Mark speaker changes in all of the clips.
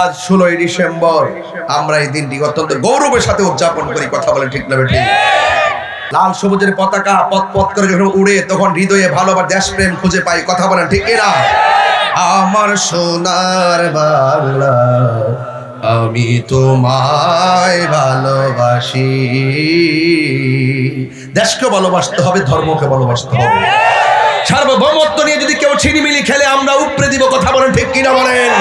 Speaker 1: আজ 16ই ডিসেম্বর আমরা এই দিনটি অত্যন্ত গৌরবের সাথে উদযাপন করি। কথা বলে ঠিক না বেঠিক? লাল সবুজের পতাকা পথ পথ করে যখন উড়ে তখন হৃদয়ে ভালোবাসা দেশপ্রেম খুঁজে পাই। কথা বলেন ঠিক এরা? আমার সোনার বাংলা আমি তোমায় ভালোবাসি। দেশকে ভালোবাসতে হবে, ধর্মকে ভালোবাসতে হবে। সার্বভৌমত্ব নিয়ে যদি কেউ ছিনিমিনি খেলে আমরা উপরে দিব। কথা বলেন ঠিক কিনা বলেন?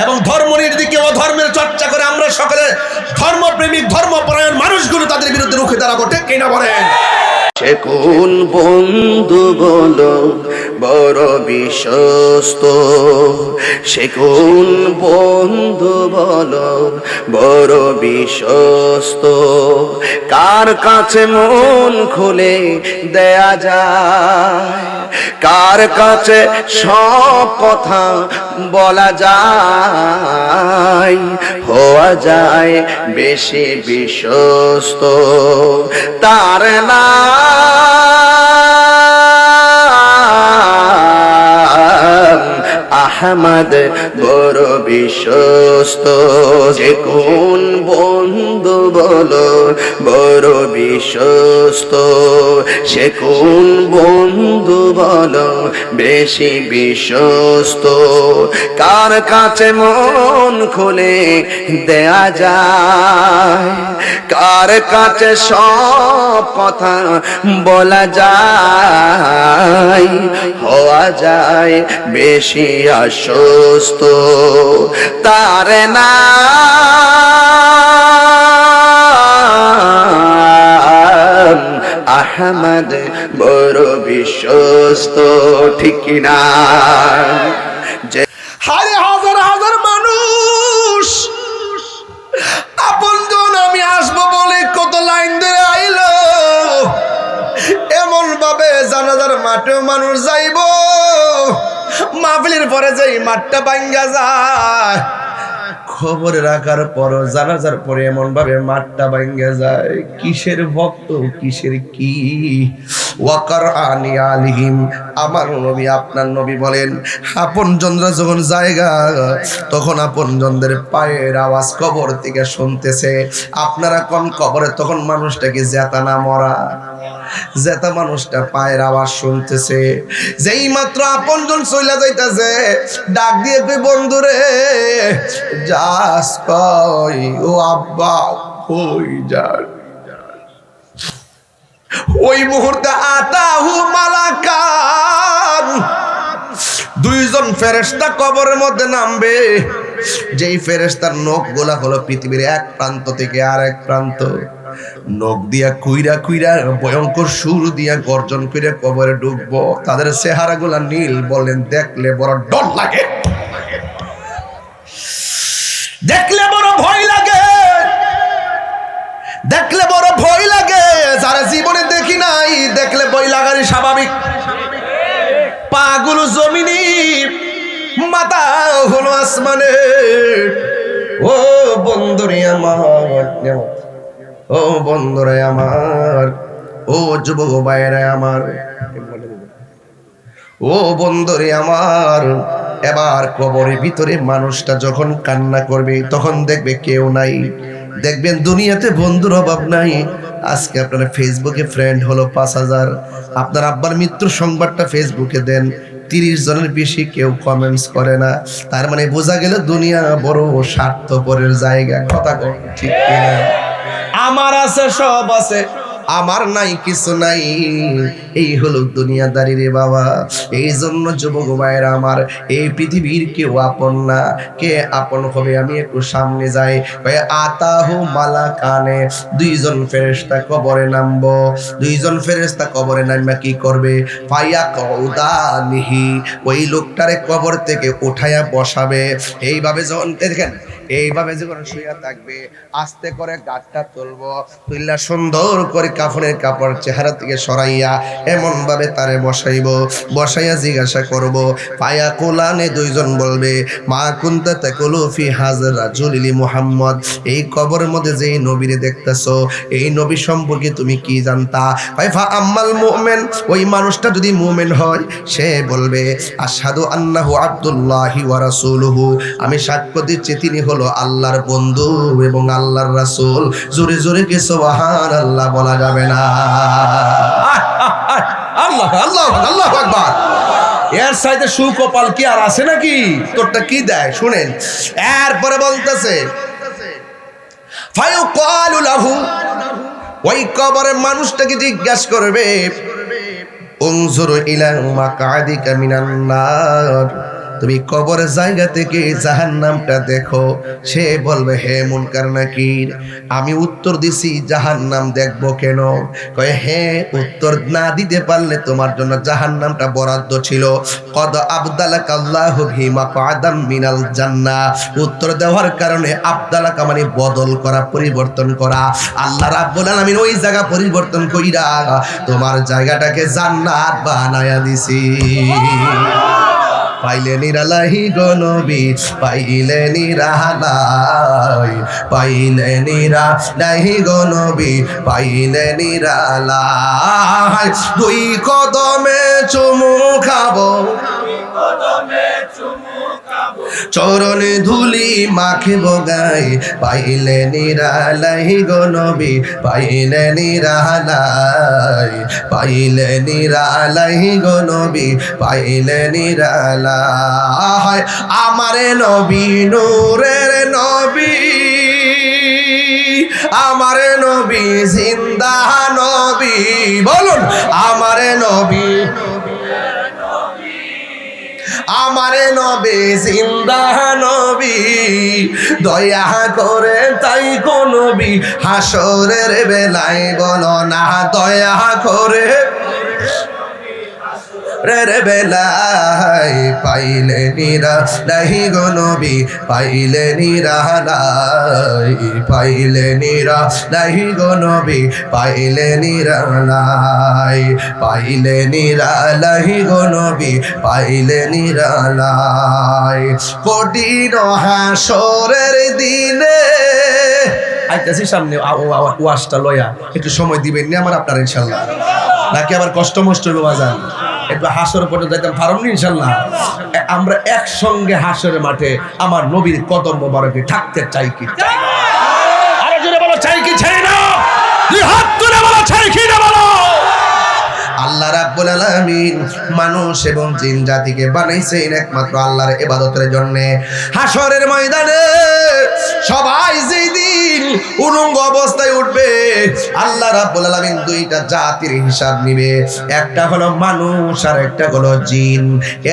Speaker 1: এবং ধর্ম নিয়ে যদি কেউ ধর্মের চর্চা করে আমরা সকলে ধর্মপ্রেমিক ধর্মপরায়ণ মানুষগুলো তাদের বিরুদ্ধে রুখে দাঁড়াবো। ঠিক কিনা বলেন?
Speaker 2: সে কোন বন্ধু বলো বড় বিশ্বস্ত, সে কোন বন্ধু বলো বড় বিশ্বস্ত, কার কাছে মন খুলে দেয়া যায়, কার কাছে সব কথা বলা যায়, হওয়া যায় বেশি বিশ্বস্ত, তার নাম আহমদ বড় বিশ্বস্ত। যে কোন বন্ধু বলো বড় বিশ্বস্ত, সে কোন বন্ধু বলো বেশি বিশ্বস্ত, কার কাছে মন খুলে দেয়া যায়, কার কাছে সব কথা বলা যায়, হওয়া যায় বেশি আশ্বস্ত, তার নাম আহমদ বড় বিশ্বস্ত। ঠিক কিনা?
Speaker 1: হাজার হাজার হাজার মানুষ আপনজন আমি আসবো বলে কত লাইন ধরে আইলো, এমন ভাবে জানাজার মাঠেও মানুষ যাইব, মাহফিলের পরে যেই মাঠটা ভাঙ্গা যায়, খবর রাখার পর জানাজার পরে এমন ভাবে মাঠটা ভাঙ্গা যায়। কিসের ভক্ত, কিসের কি? ওয়াকারআনি আলিহিম, আমার নবী আপনার নবী বলেন আপনজনরা যখন জায়গা তখন আপনজনদের পায়ের আওয়াজ কবর থেকে শুনতেছে। আপনারা কোন কবরে তখন মানুষটাকে জেতা না মরা, জেতা মানুষটা পায়ের আওয়াজ শুনতেছে। যেই মাত্র আপনজন চইলা যাইতাছে ডাক দিয়ে কই বন্ধুরে যাস কই, ও আব্বা কই যান? ওই মুহূর্তে আতাহু মালাকান, দুইজন ফেরেশতা কবরের মধ্যে নামবে। যেই ফেরেশতার নখ গোলা হলো পৃথিবীর এক প্রান্ত থেকে আরেক প্রান্ত, নখ দিয়া কুইরা কুইরা ভয়ঙ্কর সুর দিয়া গর্জন কইরা কবরে ঢুকবো। তাদের চেহারা গুলা নীল, বলেন দেখলে বড় ডর লাগে, দেখলে বড় ভয় লাগে, দেখলে বড় ভয় লাগে। যারা জীবনে দেখি নাই দেখলে ভয় লাগারই স্বাভাবিক। পাগুলো জমিনে, মাথা হলো আসমানে। ও বন্ধুরে আমার, ও বন্ধুরে আমার, ও যুবক ভাইরা আমার, ও বন্ধুরে আমার, এবার কবরের ভিতরে মানুষটা যখন কান্না করবে তখন দেখবে কেউ নাই। দেখবেন দুনিয়াতে বন্ধুর অভাব নাই। আজকে আপনারা ফেসবুকে ফ্রেন্ড হলো 5000, আপনার আব্বার মৃত্যুর সংবাদটা ফেসবুকে দেন, 30 জনের বেশি কেউ কমেন্টস করে না। তার মানে বোঝা গেল দুনিয়া বড় স্বার্থপরের জায়গা। কথা ঠিক কিনা? আমার আছে সব আছে, আমার নাই কিছু নাই, এই হলো দুনিয়াদারি রে বাবা। এই জন্য যুবক ভাইরা আমার, এই পৃথিবীর কেউ আপন না। কে আপন হবে? আমি একটু সামনে যাই। আতাহু মালাকানে, দুইজন ফেরেশতা কবরে নামবো। দুইজন ফেরেশতা কবরে নামা কি করবে? ফায়াকুদানিহি, ওই লোকটারে কবর থেকে উঠায়া বসাবে। এইভাবে যখন দেখেন, এইভাবে যখন শুয়ে থাকবে, আস্তে করে গাঁটটা তুলবো, তুললা সুন্দর করে কাফনের কাপড় চেহারা থেকে সরাইয়া এমন ভাবে তারে বসাইয়া জিজ্ঞাসা করব পায়া কোলানে দুইজন বলবে মা কুনতা তাকুলু ফি হাযা রাজুলি মুহাম্মদ, এই কবরের মধ্যে যে নবীরে দেখতেছো এই নবী সম্পর্কে তুমি কি জানতা? ফাইফা আম্মাল মুমিন, ওই মানুষটা যদি মুমিন হয় সে বলবে আশহাদু আন্নাহু আব্দুল্লাহি ওয়া রাসূলুহু, আমি সাক্ষ্য দিচ্ছি তিনি হলো আল্লাহর বন্ধু এবং আল্লাহর রাসূল। জোরে জোরে কি সুবহানাল্লাহ বলা যাবে না? আল্লাহ আল্লাহ আল্লাহু আকবার। এর সাইতে সুকপাল কি আর আছে নাকি? তোরটা কি দেয় শুনেন। এরপরে বলতেছে ফায়ুকালু লাহু, ওই কবরের মানুষটাকে জিজ্ঞাসা করবে উনজুরু ইলা মাকআদিকা মিনান নার, তুমি কবরের জায়গা থেকে জাহান্নামটা দেখো। সে বলবে হে মুনকার নাকির, আমি উত্তর দিছি জাহান্নাম দেখবো কেন? কয় হ্যাঁ, উত্তর না দিতে পারলে তোমার জন্য জাহান্নামটা বরাদ্দ ছিল। কদ আবদালাকা আল্লাহু বিমা কাদাম মিনাল জান্নাহ, উত্তর দেওয়ার কারণে আবদালাকা মানে বদল করা, পরিবর্তন করা। আল্লাহ রাব্বুল আলামিন ওই জায়গা পরিবর্তন কইরা তোমার জায়গাটাকে জান্নাত বানায়া দিছি। পাইলে নিরালাহি গো নবী, পাইলে নিরালাই, পাইলে নিরালাহি গো নবী, পাইলে নিরালাই। দুই কদমে চুমু খাবো, চরণে ধুলি মাখিব গায়ে, পাইলে নিরালাই গো নবী, পাইলে নিরালাই, পাইলে নিরালাই গো নবী, পাইলে নিরালাই। আমারে নবী নূরের নবী, আমারে নবী জিন্দা নবী, বলুন আমারে নবী, আমারে নবী জিন্দা নবী, দয়া করে তাই গো নবী হাসরের বেলায় বলো না, দয়া করে রে বেলায়, পাইলে নিরালাই গো নবী, পাইলে নিরালাই, পাইলে নিরালাই গো নবী, পাইলে নিরালাই, পাইলে নিরালাই গো নবী, পাইলে নিরালাই। কঠিন হাসরের দিনে আইতাছি সামনে ওয়াজটা লয়া, একটু সময় দিবেন না আমার আপনার ইনশাল্লাহ, নাকি আবার কষ্ট মষ্ট হইব বাজান? একটু হাসর পর্যন্ত যাইতাম পারম না ইনশাল্লাহ। আমরা একসঙ্গে হাসরের মাঠে আমার নবীর কদম মোবারকে থাকতে চাই কি চাই না? আরো জোরে বলো চাই কি চাই না? দুই হাত তুলে বলো চাই কি না বলো? আল্লাহ রাব্বুল আলামিন মানুষ এবং জিন জাতিকে বানাইছেন একমাত্র আল্লাহর ইবাদতের জন্য। হাসরের ময়দানে সবাই যেদিন উলঙ্গ অবস্থায় উঠবে, আল্লাহ রাব্বুল আলামিন দুইটা জাতির হিসাব নিবে, একটা হলো মানুষ আর একটা হলো জিন।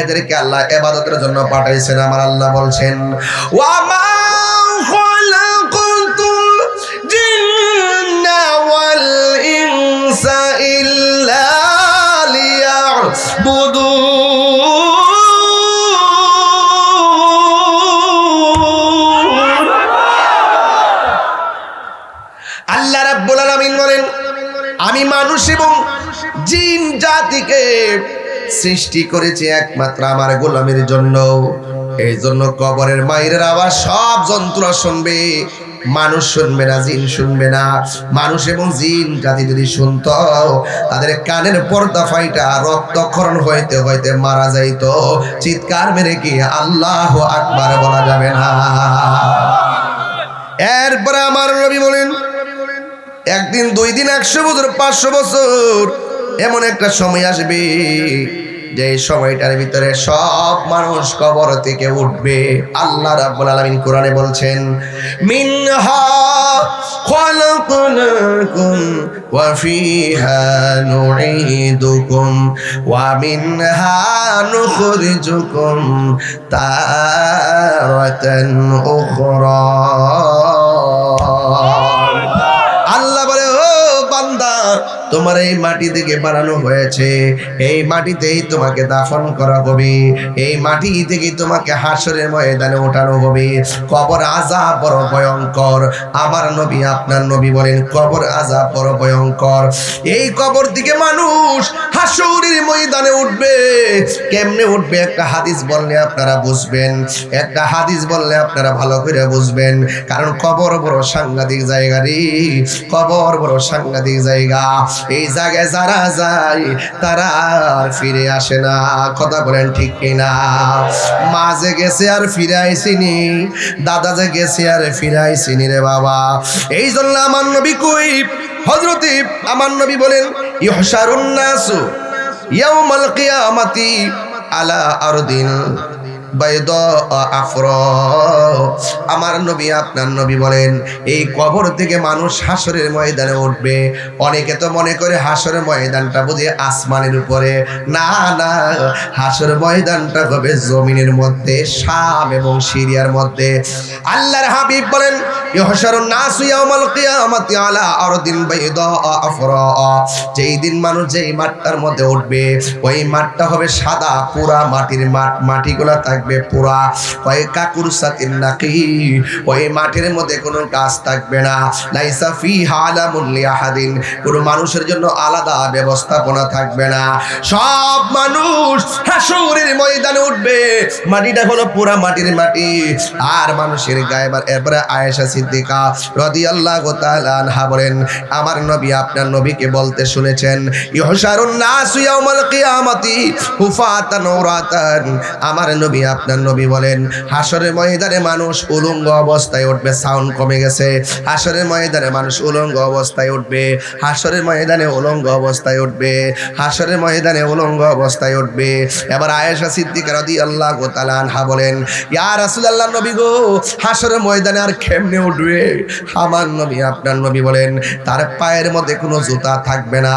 Speaker 1: এদেরকে আল্লাহ ইবাদতের জন্য পাঠাইছেন। আমার আল্লাহ বলছেন ওয়া মা খালাকাতুল জিন্না ওয়াল ইনসা ইল্লা আল্লাহ রাব্বুল আলামিন বলেন আমি মানুষ এবং জিন জাতিকে সৃষ্টি করেছি একমাত্র আমার গোলামের জন্য। এই জন্য কবরের মায়ের আওয়াজ সব জন্তু শুনবে, মানুষ শুনবে না, জিন শুনবে না। মানুষ এবং জিন জাতি যদি শুনতো তাদের কানের পর্দা ফাইটা রক্তক্ষরণ হইতে হইতে মারা যাইতো। চিৎকার মেরে কি আল্লাহু আকবার বলা যাবে না? এরপরে আমার নবী বলেন একদিন, দুই দিন, 100 বছর, 500 বছর, এমন একটা সময় আসবে যে সময়টার ভিতরে সব মানুষ কবর থেকে উঠবে। আল্লাহ রাব্বুল আলামিন কোরআনে বলছেন মিনহা খালাকনাকুম ওয়া ফিহা নুঈদুকুম ওয়া মিনহা নুখরিজুকুম তারাতান উখরা। আল্লাহ বলে ও বান্দা তোমার এই মাটি থেকে বানানো হয়েছে, এই মাটিতেই তোমাকে দাফন করা হবে, এই মাটি থেকে তোমাকে হাসরের ময়দানে ওঠানো হবে। কবর আযাব বড় ভয়ঙ্কর। আমার নবী আপনার নবী বলেন কবর আযাব বড় ভয়ঙ্কর। এই কবর থেকে মানুষ হাসরের ময়দানে উঠবে। কেমনে উঠবে একটা হাদিস বললে আপনারা বুঝবেন, একটা হাদিস বললে আপনারা ভালো করে বুঝবেন। কারণ কবর বড় সাংঘাতিক জায়গা রে, কবর বড় সাংঘাতিক জায়গা। এই জায়গায় যারা যায় তারা আর ফিরে আসে না। কথা বলেন ঠিক কিনা? মা যে গেছে আর ফিরে আইসিনি, দাদা যে গেছে আর ফিরে আইসিনি রে বাবা। এই জন্য আমার নবী কই, হযরতে আমার নবী বলেন ইহশারুন নাসু ইয়াউমাল কিয়ামাতি আলা আরদিন বাইদা আফরা। আমার নবী আপনার নবী বলেন এই কবর থেকে মানুষ হাসরের ময়দানে উঠবে। অনেকে তো মনে করে হাসরের ময়দানটা বুঝি আসমানের উপরে, না না, হাসরের ময়দানটা হবে জমিনের মধ্যে, শাম এবং সিরিয়ার মধ্যে। আল্লাহর হাবিব বলেন ইহশারুন নাসু ইয়াউমাল কিয়ামাতি আলা আরদিন বাইদা আফরা। যেই দিন মানুষ যেই মাঠটার মধ্যে উঠবে ওই মাঠটা হবে সাদা পুরা মাটির মাঠ, মাটিগুলা থাকবে পুরা কাকুর সাতিন নাকি। ওই মাঠের মধ্যে কোনো গাছ থাকবে না, লাইসা ফিহা আলামুন লিআহাদিন, কোনো মানুষের জন্য আলাদা ব্যবস্থাপনা থাকবে না। সব মানুষ হাসরের ময়দানে উঠবে, মাটিটা হলো পুরা মাটির মাটি। আর মানুষের গায়ে এরপরে আয়েশা সিদ্দিকা রাদিয়াল্লাহু তাআলা আনহা বলেন আমার নবী আপনার নবীকে বলতে শুনেছেন ইহশারুন নাসু ইয়াউমাল কিয়ামাতি হুফাতান উরাতান। আমার নবী আপনার নবী বলেন হাসরের ময়দানে মানুষ উলঙ্গ অবস্থায় উঠবে। সাউন্ড কমে গেছে। হাসরের ময়দানে মানুষ উলঙ্গ অবস্থায় উঠবে, হাসরের ময়দানে উলঙ্গ অবস্থায় উঠবে, হাসরের ময়দানে উলঙ্গ অবস্থায় উঠবে। এবার আয়েশা সিদ্দিকা রাদিয়াল্লাহু তাআলা আনহা বলেন ইয়া রাসূলুল্লাহ নবী গো হাসরের ময়দানে আর কেমনে উঠবে? আমার নবী আপনার নবী বলেন তার পায়ের মধ্যে কোনো জুতা থাকবে না,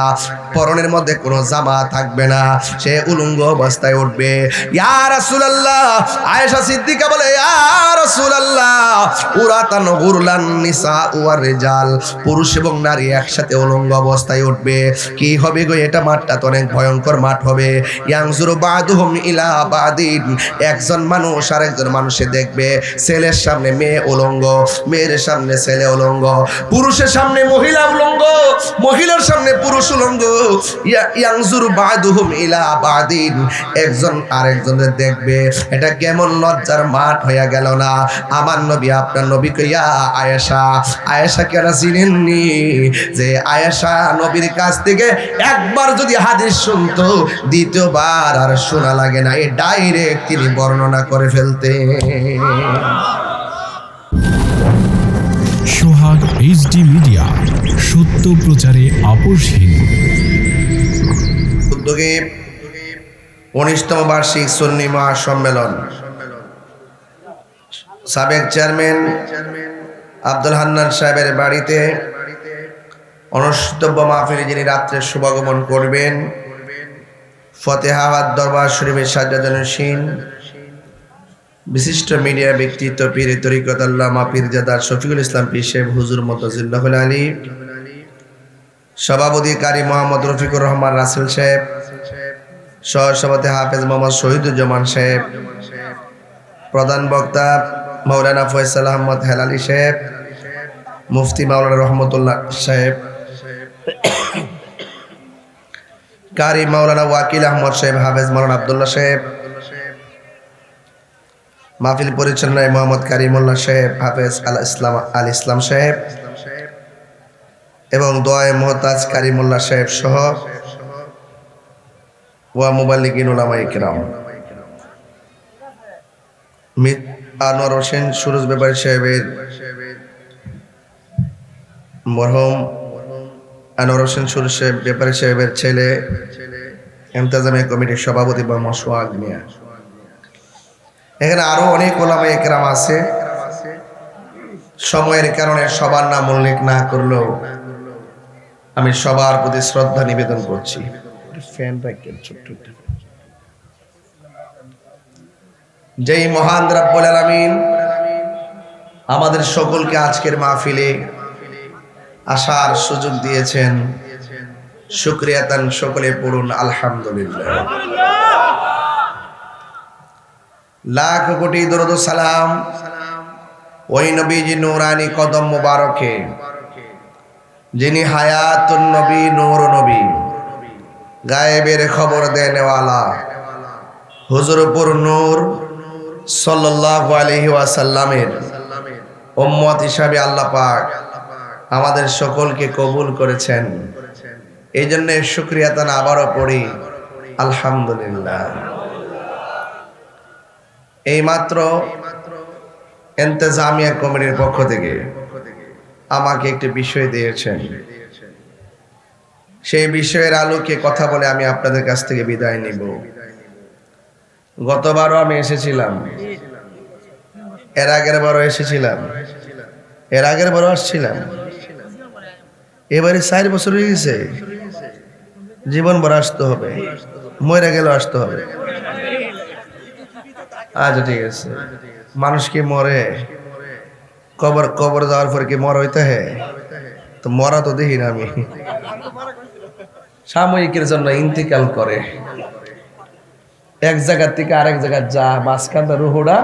Speaker 1: পরনের মধ্যে কোনো জামা থাকবে না, সে উলঙ্গ অবস্থায় উঠবে। ইয়া রাসূলুল্লাহ, আয়েশা সিদ্দিকা বলে ইয়া রাসূলুল্লাহ উরাতান গুরলান নিসা ওয়ার রিজাল, পুরুষ এবং নারী একসাথে উলঙ্গ অবস্থায় উঠবে। কি হবে গো? এটা মাঠটা তো অনেক ভয়ঙ্কর মাঠ হবে। ইয়ানজুরু বাদুহুম ইলা বাদিন, একজন মানুষ আরেকজন মানুষে দেখবে, ছেলের সামনে মেয়ে উলঙ্গ, মেয়ের সামনে ছেলে উলঙ্গ, পুরুষের সামনে মহিলা উলঙ্গ, মহিলার সামনে পুরুষ উলঙ্গ। ইয়ানজুরু বাদুহুম ইলা বাদিন, একজন আরেকজনের দেখবে। এটা কেমন লজ্জার মাঠ হয়ে গেল না? আমার নবী আপনার নবীকে ইয়া আয়েশা, আয়েশা কেন চিনেননি? যে আয়েশা নবীর কাছ থেকে একবার যদি হাদিস শুনতো দ্বিতীয়বার আর শোনা লাগে না, এই ডাইরেক্ট তিনি বর্ণনা করে ফেলতেন।
Speaker 3: সোহাগ এইচডি মিডিয়া, সত্য প্রচারে আপোষহীন।
Speaker 1: উদ্যোগে 19তম বার্ষিক সুন্নি মহাসম্মেলন, সাবেক চেয়ারম্যান আব্দুল হান্নান সাহেবের বাড়িতে অনুষ্ঠিতব্য মাহফিলে যিনি রাত্রে শুভাগমন করবেন, ফতেহাবাদ দরবার শরীফের সাজ্জাদানশীন বিশিষ্ট মিডিয়া ব্যক্তিত্ব পীর তরিকত আল্লামা পীরজাদা শফিকুল ইসলাম পীর সাহেব হুজুর মুতাজিল্লাহুল আলী, সভাপতি কারি মোহাম্মদ রফিকুর রহমান রাসেল সাহেব, সহসভাপতি হাফেজ মোহাম্মদ শহীদুজ্জামান সাহেব, প্রধান বক্তা মাওলানা ফয়সাল আহমদ হেলালি সাহেব, মুফতি মাওলানা রহমতুল্লাহ সাহেব, কারি মাওলানা ওয়াকিল আহমদ সাহেব, হাফেজ মাওলানা আব্দুল্লাহ সাহেব, মাহফিল পরিচালনায় মোহাম্মদ কারিমুল্লাহ সাহেব, হাফেজ আল ইসলাম সাহেব এবং দোয়ায়ে মুহতাজ কারিমুল্লাহ সাহেব সহ ওয়া মুবাল্লিগিন উলামায়ে কিরাম, আনোয়ার হোসেন সুরজ ব্যাপারী সাহেবের, মরহুম আনোয়ার হোসেন সুরজ ব্যাপারী সাহেবের ছেলে, ইন্তেজামিয়া কমিটির সভাপতি মোহাম্মদ সোহাগ মিয়া। এখানে আরো অনেক উলামায়ে কেরাম আছে। সময়ের কারণে সবার নাম উল্লেখ না করলেও আমি সবার প্রতি শ্রদ্ধা নিবেদন করছি। যেই মহান রব্বুল আলামিন আমাদের সকলকে আজকের মাহফিলে আসার সুযোগ দিয়েছেন, শুকরিয়াতান সকলে পড়ুন আলহামদুলিল্লাহ। লাখ কোটি দরুদ ও সালাম ওই নবীজি নূরানি কদম মুবারকে, যিনি হায়াতুন নবী, নূর নবী, গায়েবের খবর দেনেওয়ালা, হুজুরপুর নূর সাল্লাল্লাহু আলাইহি ওয়াসাল্লামের উম্মত হিসাবে আল্লাহ পাক আমাদের সকলকে কবুল করেছেন। এই জন্য শুকরিয়াতান আবারও পড়ি আলহামদুলিল্লাহ। এইমাত্র ইন্তেজামিয়া কমিটির পক্ষ থেকে আমাকে একটি বিষয় দিয়েছেন, সেই বিষয়ের আলোকে কথা বলে আমি আপনাদের কাছ থেকে বিদায় নিব। গতবারও আমি এসেছিলাম, এর আগের বারও এসেছিলাম, এর আগের বারও আসছিলাম, এবারে 4 বছর হয়ে গেছে। জীবন ভর আসতে হবে, মরে গেলেও আসতে হবে। আচ্ছা ঠিক আছে। মানুষ কি মরে? কবর যাওয়ার পর কি মরা হইতে হয়? তো মরা তো দেখি না আমি, সাময়িকের জন্য ইন্তিকাল করে, এক জায়গা থেকে আরেক জায়গা যা, মাঝখান রুহুটা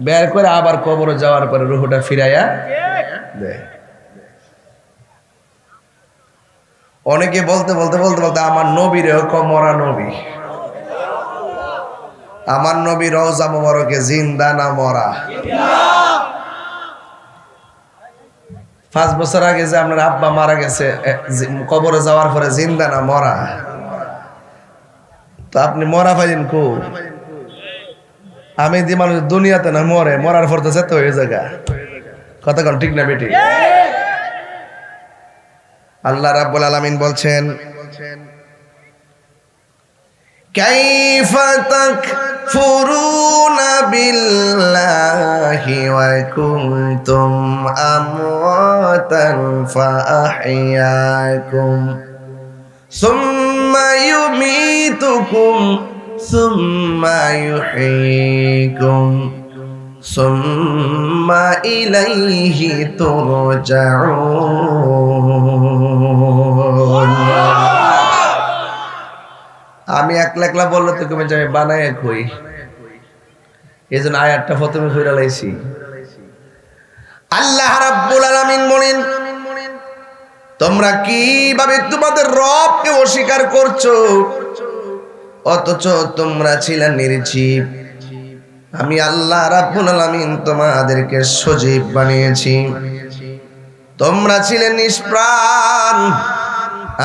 Speaker 1: বের করে আবার কবরে যাওয়ার পরে রুহুটা ফিরাইয়া দেয়। অনেকে বলতে আমার নবীর মরা নবী, আমার নবী রওজা মুবারকে জিন্দা না মরা? 5 বছর আগে যে আপনার আব্বা মারা গেছে, কবরে যাওয়ার পরে জিন্দা না মরা? তো আপনি মরা পাইলেন কো? আমি যে মানুষ দুনিয়াতে না মরে, মরার পর তো যেতে হয়ে জায়গা। কথা কোন ঠিক না বেটি? আল্লাহ রাব্বুল আলামিন বলছেন, কাইফা তাকফুরুনা বিল্লাহি ওয়া কুনতুম আমওয়াতান ফাআহইয়াকুম সুম্মা ইউমীতুকুম সুম্মা ইউহয়ীকুম সুম্মা ইলাইহি তুরজাউন। আমি একলা বললো তো তুমি যাবে বানায় কই, এই জন্য আয়াতটা প্রথমে ফিরে লাইছি। আল্লাহ রাব্বুল আলামিন বলেন, তোমরা কিভাবে তোমাদের রবকে অস্বীকার করছো, অথচ তোমরা ছিলে নির্জীব। আমি আল্লাহ রাব্বুল আলামিন তোমাদেরকে সজীব বানিয়েছি, তোমরা ছিলে নিষ্প্রাণ।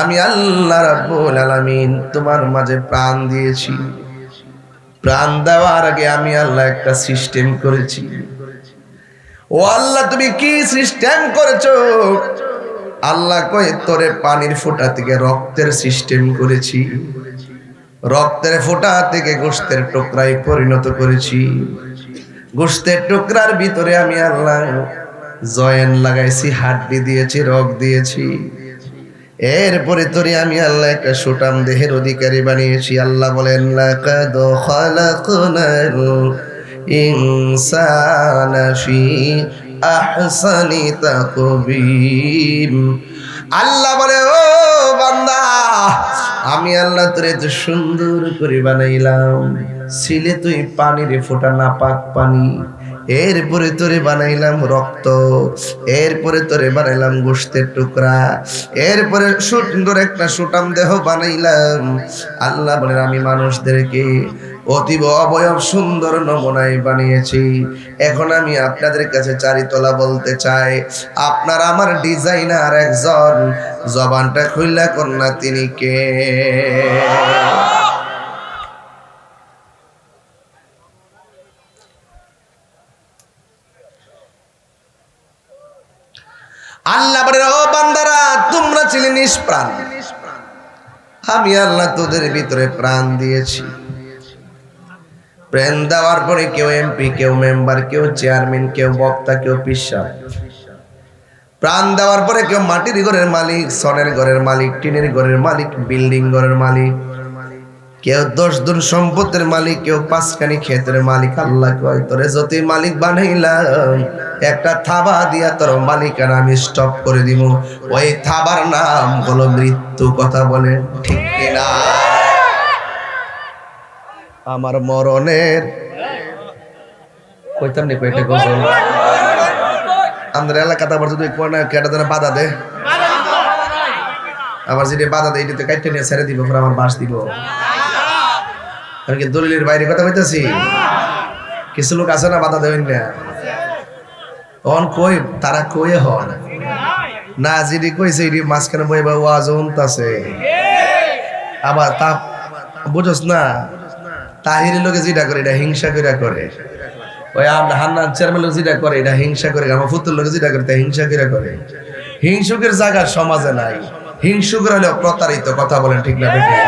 Speaker 1: আমি আল্লাহ রাব্বুল আলামিন তোমার মাঝে প্রাণ দিয়েছি। প্রাণ দেওয়ার আগে আমি আল্লাহ একটা সিস্টেম করেছি। ও আল্লাহ, তুমি কি সিস্টেম করেছো? আল্লাহ কয়, তোরে পানির ফোঁটা থেকে রক্তের সিস্টেম করেছি, রক্তের ফোঁটা থেকে গোশতের টুকরায় পরিণত করেছি, গোশতের টুকরার ভিতরে আমি আল্লাহ জয়েন লাগাইছি, হাড্ডি দিয়েছি, রগ দিয়েছি। এরপরে তোরে আমি আল্লাহ একটা সুটাম দেহের অধিকারী বানিয়েছি। আল্লাহ বলেন, লাকাদ খালাকনাল ইনসানা ফি আহসানি তাকবীম। আল্লাহ বলে, ও বান্দা, আমি আল্লাহ তোরে এত সুন্দর করে বানাইলাম, ছিলে তুই পানির ফোঁটা, নাপাক পানি। এরপরে তোরে বানাইলাম রক্ত, এরপরে তোরে বানাইলাম গোশতের টুকরা, এরপরে সুন্দর একটা সুটাম দেহ বানাইলাম। আল্লাহ বলেন, আমি মানুষদেরকে অতীব অবয়ব সুন্দর নমুনায় বানিয়েছি। এখন আমি আপনাদের কাছে চারিতলা বলতে চাই, আপনার আমার ডিজাইনার একজন, জবানটা খুইলা কন্যা তিনি কে? আল্লাহ বলে, ও বান্দারা, তোমরা ছিলে নিষ্প্রাণ, আমি আল্লাহ তোদের ভিতরে প্রাণ দিয়েছি। প্রাণ দেওয়ার পরে কেউ এমপি, কেউ মেম্বার, কেউ চেয়ারম্যান, কেউ বক্তা, কেউ পিসা। প্রাণ দেওয়ার পরে কেউ মাটির ঘরের মালিক, সনের ঘরের মালিক, টিনের ঘরের মালিক, বিল্ডিং ঘরের মালিক, কেউ 10 গুণ সম্পদের মালিক, কেউ 5খানি ক্ষেতের মালিক। আল্লাহ কয় তোরে যদি মালিক বানাইলাম, একটা থাবা দিয়া তোর মালিকানা আমি স্টপ করে দিব। ওই থাবার নাম হলো মৃত্যু। কথা বলেন ঠিক কিনা? আমার মরণের কইতাম নি কয়টা গজল আমাদের এলাকাতে আবার যদি কোন কেটা ধরে বাধা দে, আবার যেটা বাধা দেয় এটাতে কাইটে নিয়ে ছেড়ে দিব, পরে আমার বাস দিব। আমি কি দলিলের বাইরে কথা কইতাছি? কিছু লোক আছে না বাধা দেবেন না, অন কই তারা কয়ে হন না, যিনি কইছে এটি মাঝখানে বই বা ওয়াজ উনতাছে। আবার তা বুঝোস না, তাহিরের লোকে যেটা করে এটা হিংসা করে করে। ওই আমরা হান্নান চেয়ারম্যান লোক যেটা করে এটা হিংসা করে, আমার ফুতুর লোকে যেটা করে তা হিংসা করে করে। হিংসুকের জায়গা সমাজে নাই, হিংসুকের হলে প্রতারিত। কথা বলেন ঠিক না বেঠিক?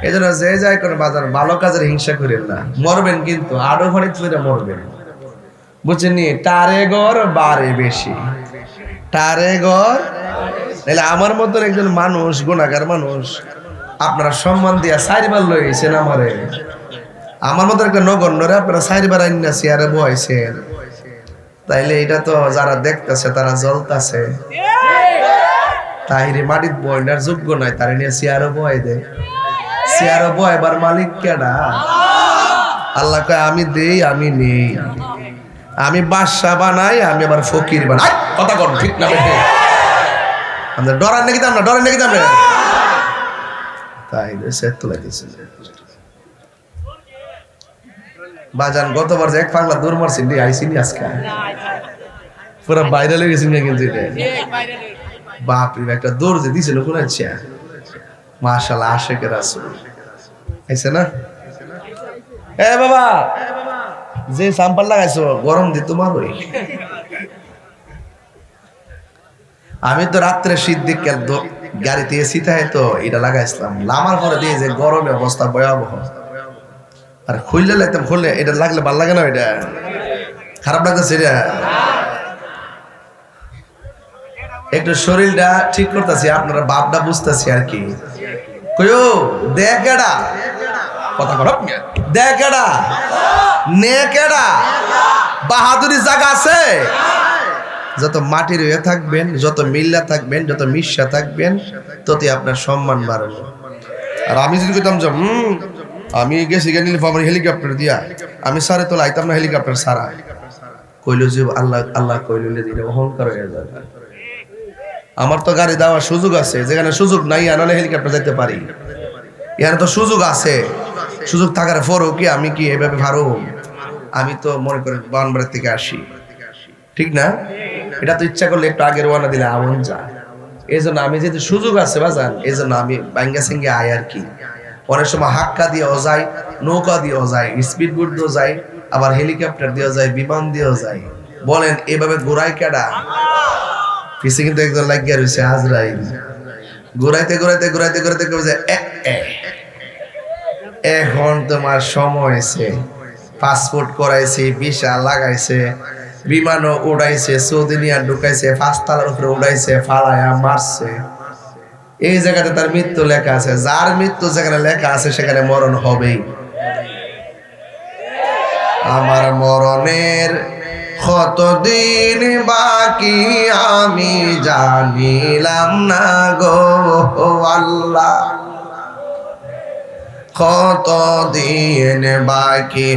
Speaker 1: এই জন্য যে যাই করে বাজার ভালো কাজের হিংসা করেন না, মরবেন কিন্তু আরো ঘরে তুলে মরবেন। বুঝছেন নি? টারে ঘর বারে বেশি, টারে ঘর। তাহলে আমার মতন একজন মানুষ, গুণাগার মানুষ, আপনারা সম্মান দিয়া 4বার লইছেন আমারে। আমার মতন একটা নগণ্যরে আপনারা 4বার আইনা চেয়ারে বয়াইছেন, তাইলে এটা তো যারা দেখতেছে তারা জ্বলতাছে। তাহিরে মাটির বয়নার যোগ্য নাই, তারা নিয়ে চেয়ারও বয় দেয়। চেয়ারও বয়বার মালিক কেডা? আল্লাহ কয় আমি দেই, আমি নেই, আমি বাদশা বানাই, আমি আবার ফকির বানাই। কথা কর ঠিক না বেঠে? আমাদের ডরার নাকি দাম না, ডরেন নাকি দাম? তাই সেট তুলে দিয়েছে বাজান। গতবার যে এক পাগলা দৌড় মারছি আইসিনি, আজকে পুরো ভাইরাল হয়ে গেছি কিন্তু এটা। বাপরে একটা দৌড় যে দিয়েছিল কোন ইচ্ছা, মাশাআল্লাহ, আশেকের রাসূল আইছে না? এ বাবা, যে সাম্পাল লাগাইছো গরম দি তোমার ওই। আমি তো রাত্রে শীত দিকে গাড়িতে এসি থাকে তো এটা লাগাইছিলাম, লামার পরে দিয়ে যে গরমে অবস্থা ভয়াবহ। আর খুললে লাইতাম, খুললে এটা লাগলে ভাল লাগে না, এটা খারাপ লাগতেছে। এটা একটু শরীরটা ঠিক করতেছি, আপনারা ভাবটা বুঝতেছি আর কি। কইও দেখেডা কথা কর, দেখেডা নেকেডা বাহাদুরি জায়গা আছে। যত মাটির হয়ে থাকবেন, যত মিল্লা থাকবেন, যত মিশা থাকবেন, ততই আপনার সম্মান বাড়বে। আর আমি যদি কইতাম যে আমি গেছি গেলে আমার হেলিকপ্টার দিয়া, আমি সারে তো লাইতাম না হেলিকপ্টার সারা। কইল যে আল্লাহ আল্লাহ কইল যে অহংকার হয়ে যাবে। আমার তো গাড়ি দেওয়ার সুযোগ আছে, যেখানে সুযোগ নাই আনালে হেলিকপ্টার যেতে পারি। এখানে তো সুযোগ আছে, সুযোগ থাকার পরও কি আমি কি এভাবে পারো? আমি তো মনে করি বানবাড়ির থেকে আসি, ঠিক না? এটা তো ইচ্ছা করলে একটু আগের ওয়ানা দিলে আমন যায়। এই জন্য আমি যেহেতু সুযোগ আছে বাজান, এই জন্য আমি বাঙ্গা সিঙ্গে আয় আর কি। অনেক সময় হাক্কা দিয়েও যায়, নৌকা দিয়েও যায়, স্পিড বোট দিয়েও যায়, আবার হেলিকপ্টার দিয়েও যায়, বিমান দিয়েও যায়। বলেন এভাবে ঘোরায় কেডা? পিছে কিন্তু একজন লাগিয়া রয়েছে আজরাইল। ঘুরাইতে ঘুরাইতে ঘুরাইতে ঘুরাইতে ঘুরাইতে এখন তোমার সময় আছে। পাসপোর্ট করাইছে, ভিসা লাগাইছে, বিমানও উড়াইছে, সৌদি নিয়ে ঢুকাইছে, 5 তলার উপরে উড়াইছে, ফালায়া মারছে। এই জায়গাতে তার মৃত্যু লেখা আছে। যার মৃত্যু যেখানে লেখা আছে সেখানে মরণ হবেই। আমার মরণের কতদিন বাকি আমি জানিলাম না গো আল্লাহ, কতদিন বাকি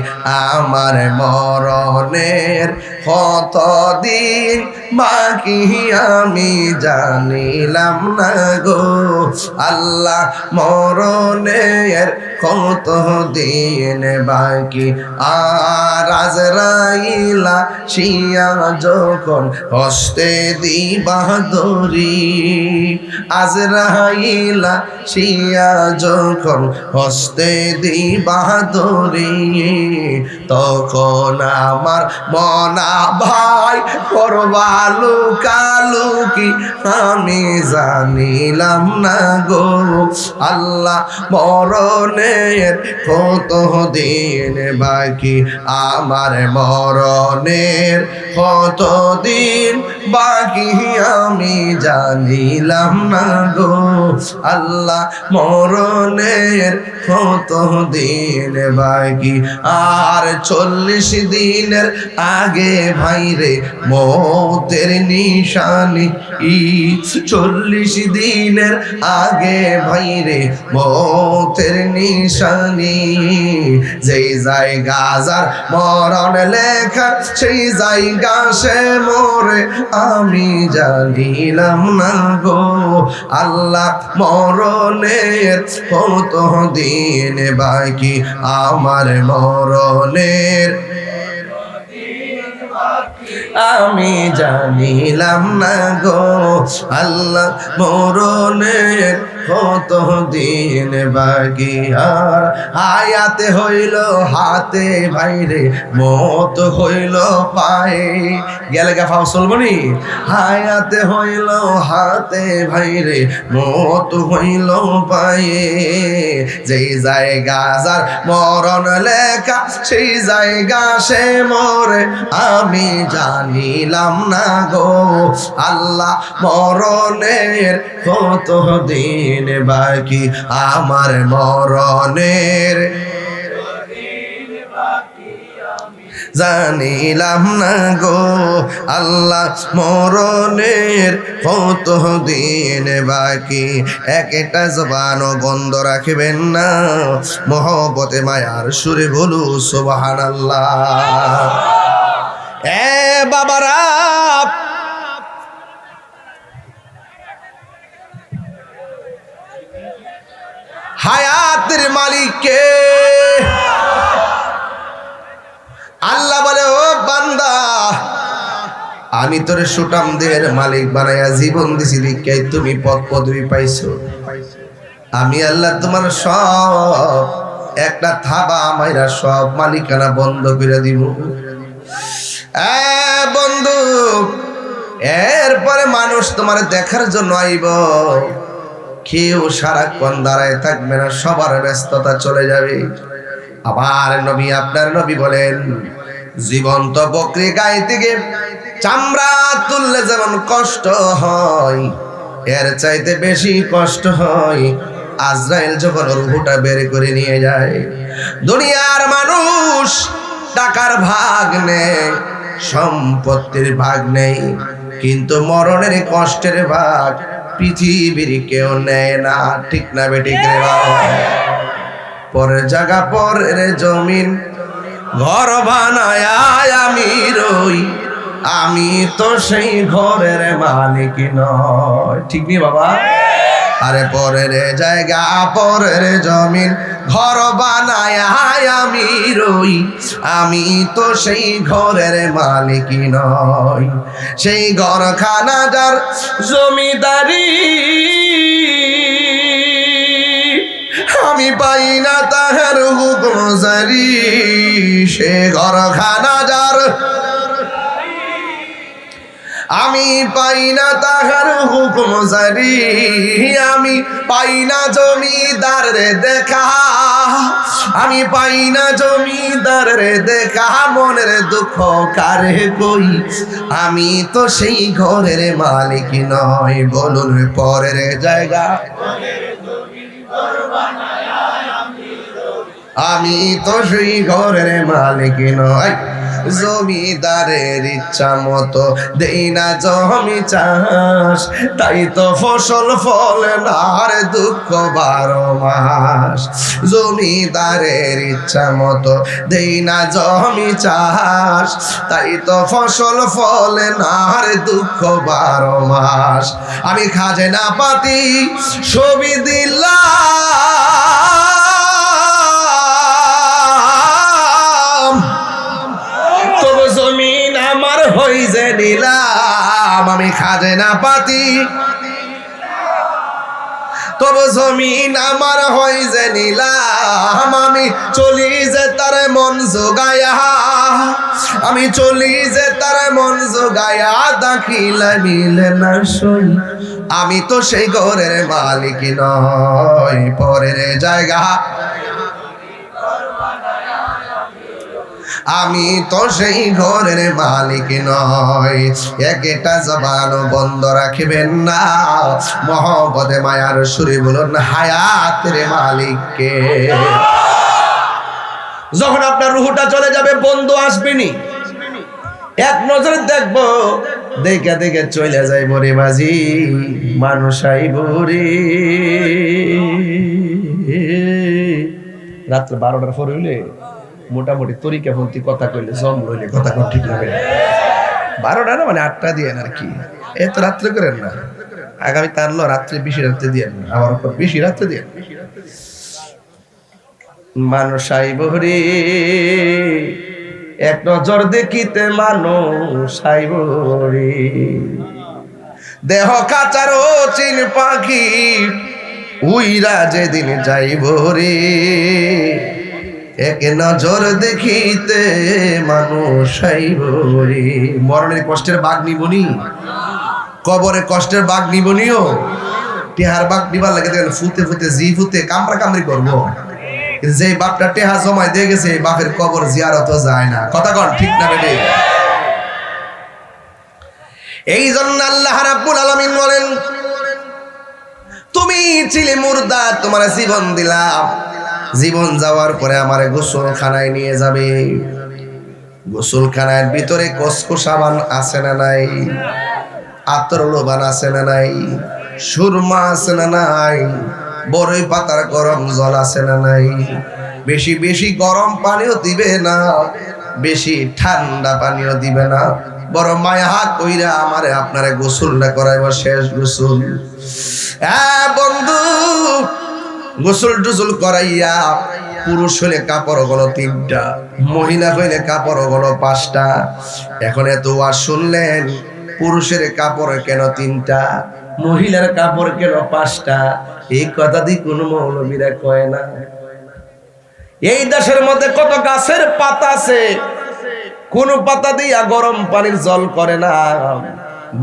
Speaker 1: আমার মরণের, কতদিন বাকি আমি জানিলাম না গো আল্লাহ, মরণের কতদিন বাকি। আর আজরাইলা শিয়া যখন হস্তে দিবা দরি, আজরাইলা শিয়া যখন হস্তে দিবা দরি, তখন আমার মনা ভাই ভাই করবা লুকালুকি আমি জানিলাম না গো আল্লাহ মরণের কত দিন বাকি আমার মরণের কত দিন বাকি আমি জানিলাম না গো আল্লাহ মরণের কত দিন বাকি আর 40 দিনের আগে ভাইরে মৌতের নিশানি 40 দিনের আগে ভাইরে মৌতের নিশানি যেই জায়গা যার মরণ লেখা সেই জায়গা সে মরে আমি জানিলাম না গো আল্লাহ মরণের কত দিন বাকি আমার মরণের আমি জানিলাম না গো আল্লাহ মরণের কত দিন বাকি আর হায়াতে হইল হাতে ভাইরে মত হইল পায়ে গেলে গাফা চলবনি হায়াতে হইল হাতে ভাইরে মত হইল পায়ে যেই জায়গা যার মরণ লেখা সেই জায়গা সে মরে আমি জানিলাম না গো আল্লাহ মরণের কত দিন বাকি আমার মরণের জানিলাম না গো আল্লাহ মরণের কত দিন বাকি একটা জবানও বন্ধ রাখবেন না মহব্বতে মায়ার সুরে বলু সুবহানাল্লাহ এ বাবারা হায়াতের মালিক কে আল্লাহ বলে ও বান্দা আমি তোরে সুটাম দেহের মালিক বানাইয়া জীবন দিছি দিকে তুমি পদ পদবি পাইছো আমি আল্লাহ তোমার সব একটা থাবা মাইরা সব মালিকানা বন্ধ করে দিব বন্ধু এরপরে মানুষ তোমার দেখার জন্য আইব কেউ সারাক্ষণ দাঁড়ায় থাকবে না সবার ব্যস্ততা চলে যাবে আবার নবী আপনার নবী বলেন জীবন্ত বকরি গায়ে থেকে চামড়া তুললে যেমন কষ্ট হয় এর চাইতে বেশি কষ্ট হয় আজরাইল যখন রূহটা বের করে নিয়ে যায় দুনিয়ার মানুষ টাকার ভাগ নেই সম্পত্তির ভাগ নেই কিন্তু মরণের কষ্টের ভাগ পৃথিবীর কেউ নেয় না ঠিক না বেঠিক রে বাবা পরের জায়গা পরের জমিন ঘর বানায় আমি রই আমি তো সেই ঘরের মালিক নয় ঠিক নি বাবা আরে পরের জায়গা পরের জমিন ঘর বানায় আমি রই আমি তো সেই ঘরের মালিক নয় সেই ঘরখানা যার জমিদারি আমি পাই না তাহার হুকুম জারি সে ঘরখানা যার আমি পাই না তাহার হুকুম জারি আমি পাই না জমিদার রে দেখা আমি পাই না জমিদার রে দেখা মনের দুঃখ কারে কই আমি তো সেই ঘরের মালিক নয় বলুন পরের জায়গা আমি তো সেই ঘরের মালিক নয় জমিদারের ইচ্ছা মতো দেই না জমি চাষ তাই তো ফসল ফলে না রে দুঃখ 12 মাস জমিদারের ইচ্ছা মতো দেই না জমি চাষ তাই তো ফসল ফলে না রে দুঃখ 12 মাস আমি খাজনা পাতি ছবি দিলাম তবে জমিন আমার হই যে নিলাম আমি খাজনা পাতি তবু জমিন আমার হয় যে নিলাম, আমি চলি যে তার মন জোগায়া, আমি চলি যে তার মন জোগায়া, দাখিলা মিলে না সই, আমি তো সেই ঘরের মালিক নয়, পরের জায়গা, আমি তো সেই ঘরের মালিক নয়। একটা জবান বন্ধ রাখবেন না, মহব্বতে মায়ার সুরে বলুন হায়াতের মালিককে। যখন আপনার রুহটা চলে যাবে বন্ধু আসবেনি, এক নজরে দেখবো, দেখে দেখে চলে যাইব রে বাজি, মানুষ আইব রে। রাত্রে 12টার পর হইলে মোটামুটি তরিকাপন্থী কথা কইলে জম লইলে কথা কোন ঠিক লাগে। 12টা না মানে 8টা দিয়ে আর কি, এত রাত্রে করেন না, আগামী তারলো রাত্রে বেশি রাত্রে দিয়ে না, আমার উপর বেশি রাত্রে দিয়ে। মানুষ আইব রে, এক নজর দেখিতে মানুষ আইব রে, দেহ কাচারো চিন পাখি উইরা যেদিন যাইব রে, এক নজর দেখিতে মানুষ আইব রে। মরণের কষ্টের বাঘ নিবনি, কবরে কষ্টের বাঘ নিবনিও, টেহার বাঘ নিবার লাগে দেখেন ফুতে ফুতে জি ফুতে কামড়া কামড়ি করবো, যে বাপটা টেহা জমায় দিয়ে গেছে বাপের কবর জিয়ারত যায় না, কথা কন ঠিক না বেটে? এই জন্য আল্লাহ রাব্বুল আলামিন বলেন, তুমি ছিলে মুর্দা, তোমার জীবন দিলাম, জীবন যাওয়ার পরে আমারে গোসলখানায় নিয়ে যাবে। গোসলখানার ভিতরে কসকো সাবান আছে না নাই, আতর লোবান আছে না নাই, সুরমা আছে না নাই, বড়ই পাতার গরম জল আছে না নাই। বেশি বেশি গরম পানিও দিবে না, বেশি ঠান্ডা পানিও দিবে না, বড় মায়া কইরা আমারে আপনারে গোসলটা করাইব, শেষ গোসল। বন্ধু গোসল টুসল করাইয়া, পুরুষ হইলে কাপড় হলো 3টা, মহিলা হইলে কাপড় হলো 5টা। এখন এত ওয়াজ শুনলেন, পুরুষের কাপড় কেন 3টা, মহিলার কাপড় কেন 5টা, এই কথা দিয়ে কোনো মৌলবীরা কয় না। এই দেশের মধ্যে কত গাছের পাতা আছে, কোন পাতা দিয়া গরম পানির জল করে না,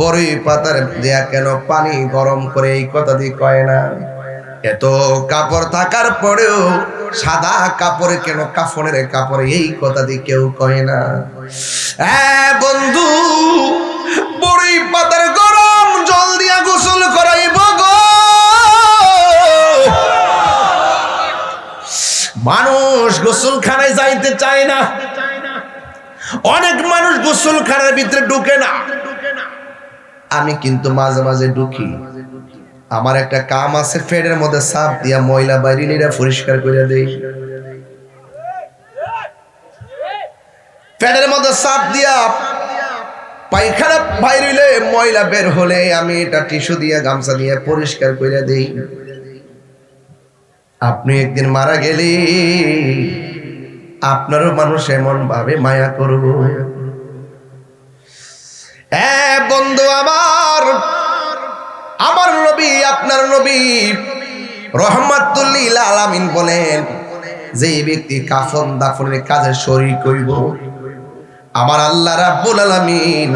Speaker 1: বড়ই পাতার দিয়া কেন পানি গরম করে, এই কথা দিয়ে কয় না। এত কাপড় থাকার পরেও সাদা কাপড়ে কেন কাফনের কাপড়ে, এই কথা দিয়ে কেউ কয় না। বন্ধু বড়ই পাতার গরম জল দিয়া গোসল করাইব গো, মানুষ গোসলখানায় যাইতে চায় না, অনেক মানুষ গোসলখানার ভিতরে ঢুকে না। আমি কিন্তু মাঝে মাঝে ঢুকি, আমার একটা কাম আছে, ফেডের মধ্যে সাপ দিয়া ময়লা বাইরিনিরা পরিষ্কার করে দেই, ফেডের মধ্যে সাপ দিয়া পায়খানা বাইরিলে ময়লা বের হলে আমি এটা টিস্যু দিয়া গামছা দিয়া পরিষ্কার করে দেই। আপনি একদিন মারা গেলে আপনারও মানুষ এমন ভাবে মায়া করব। বন্ধু আমার, আমার নবী আপনার নবী রহমাতুল লিল আলামিন বলেন, যে ব্যক্তি কাফন দাফনের কাজে শরীক হইব, আমার আল্লাহ রাব্বুল আলামিন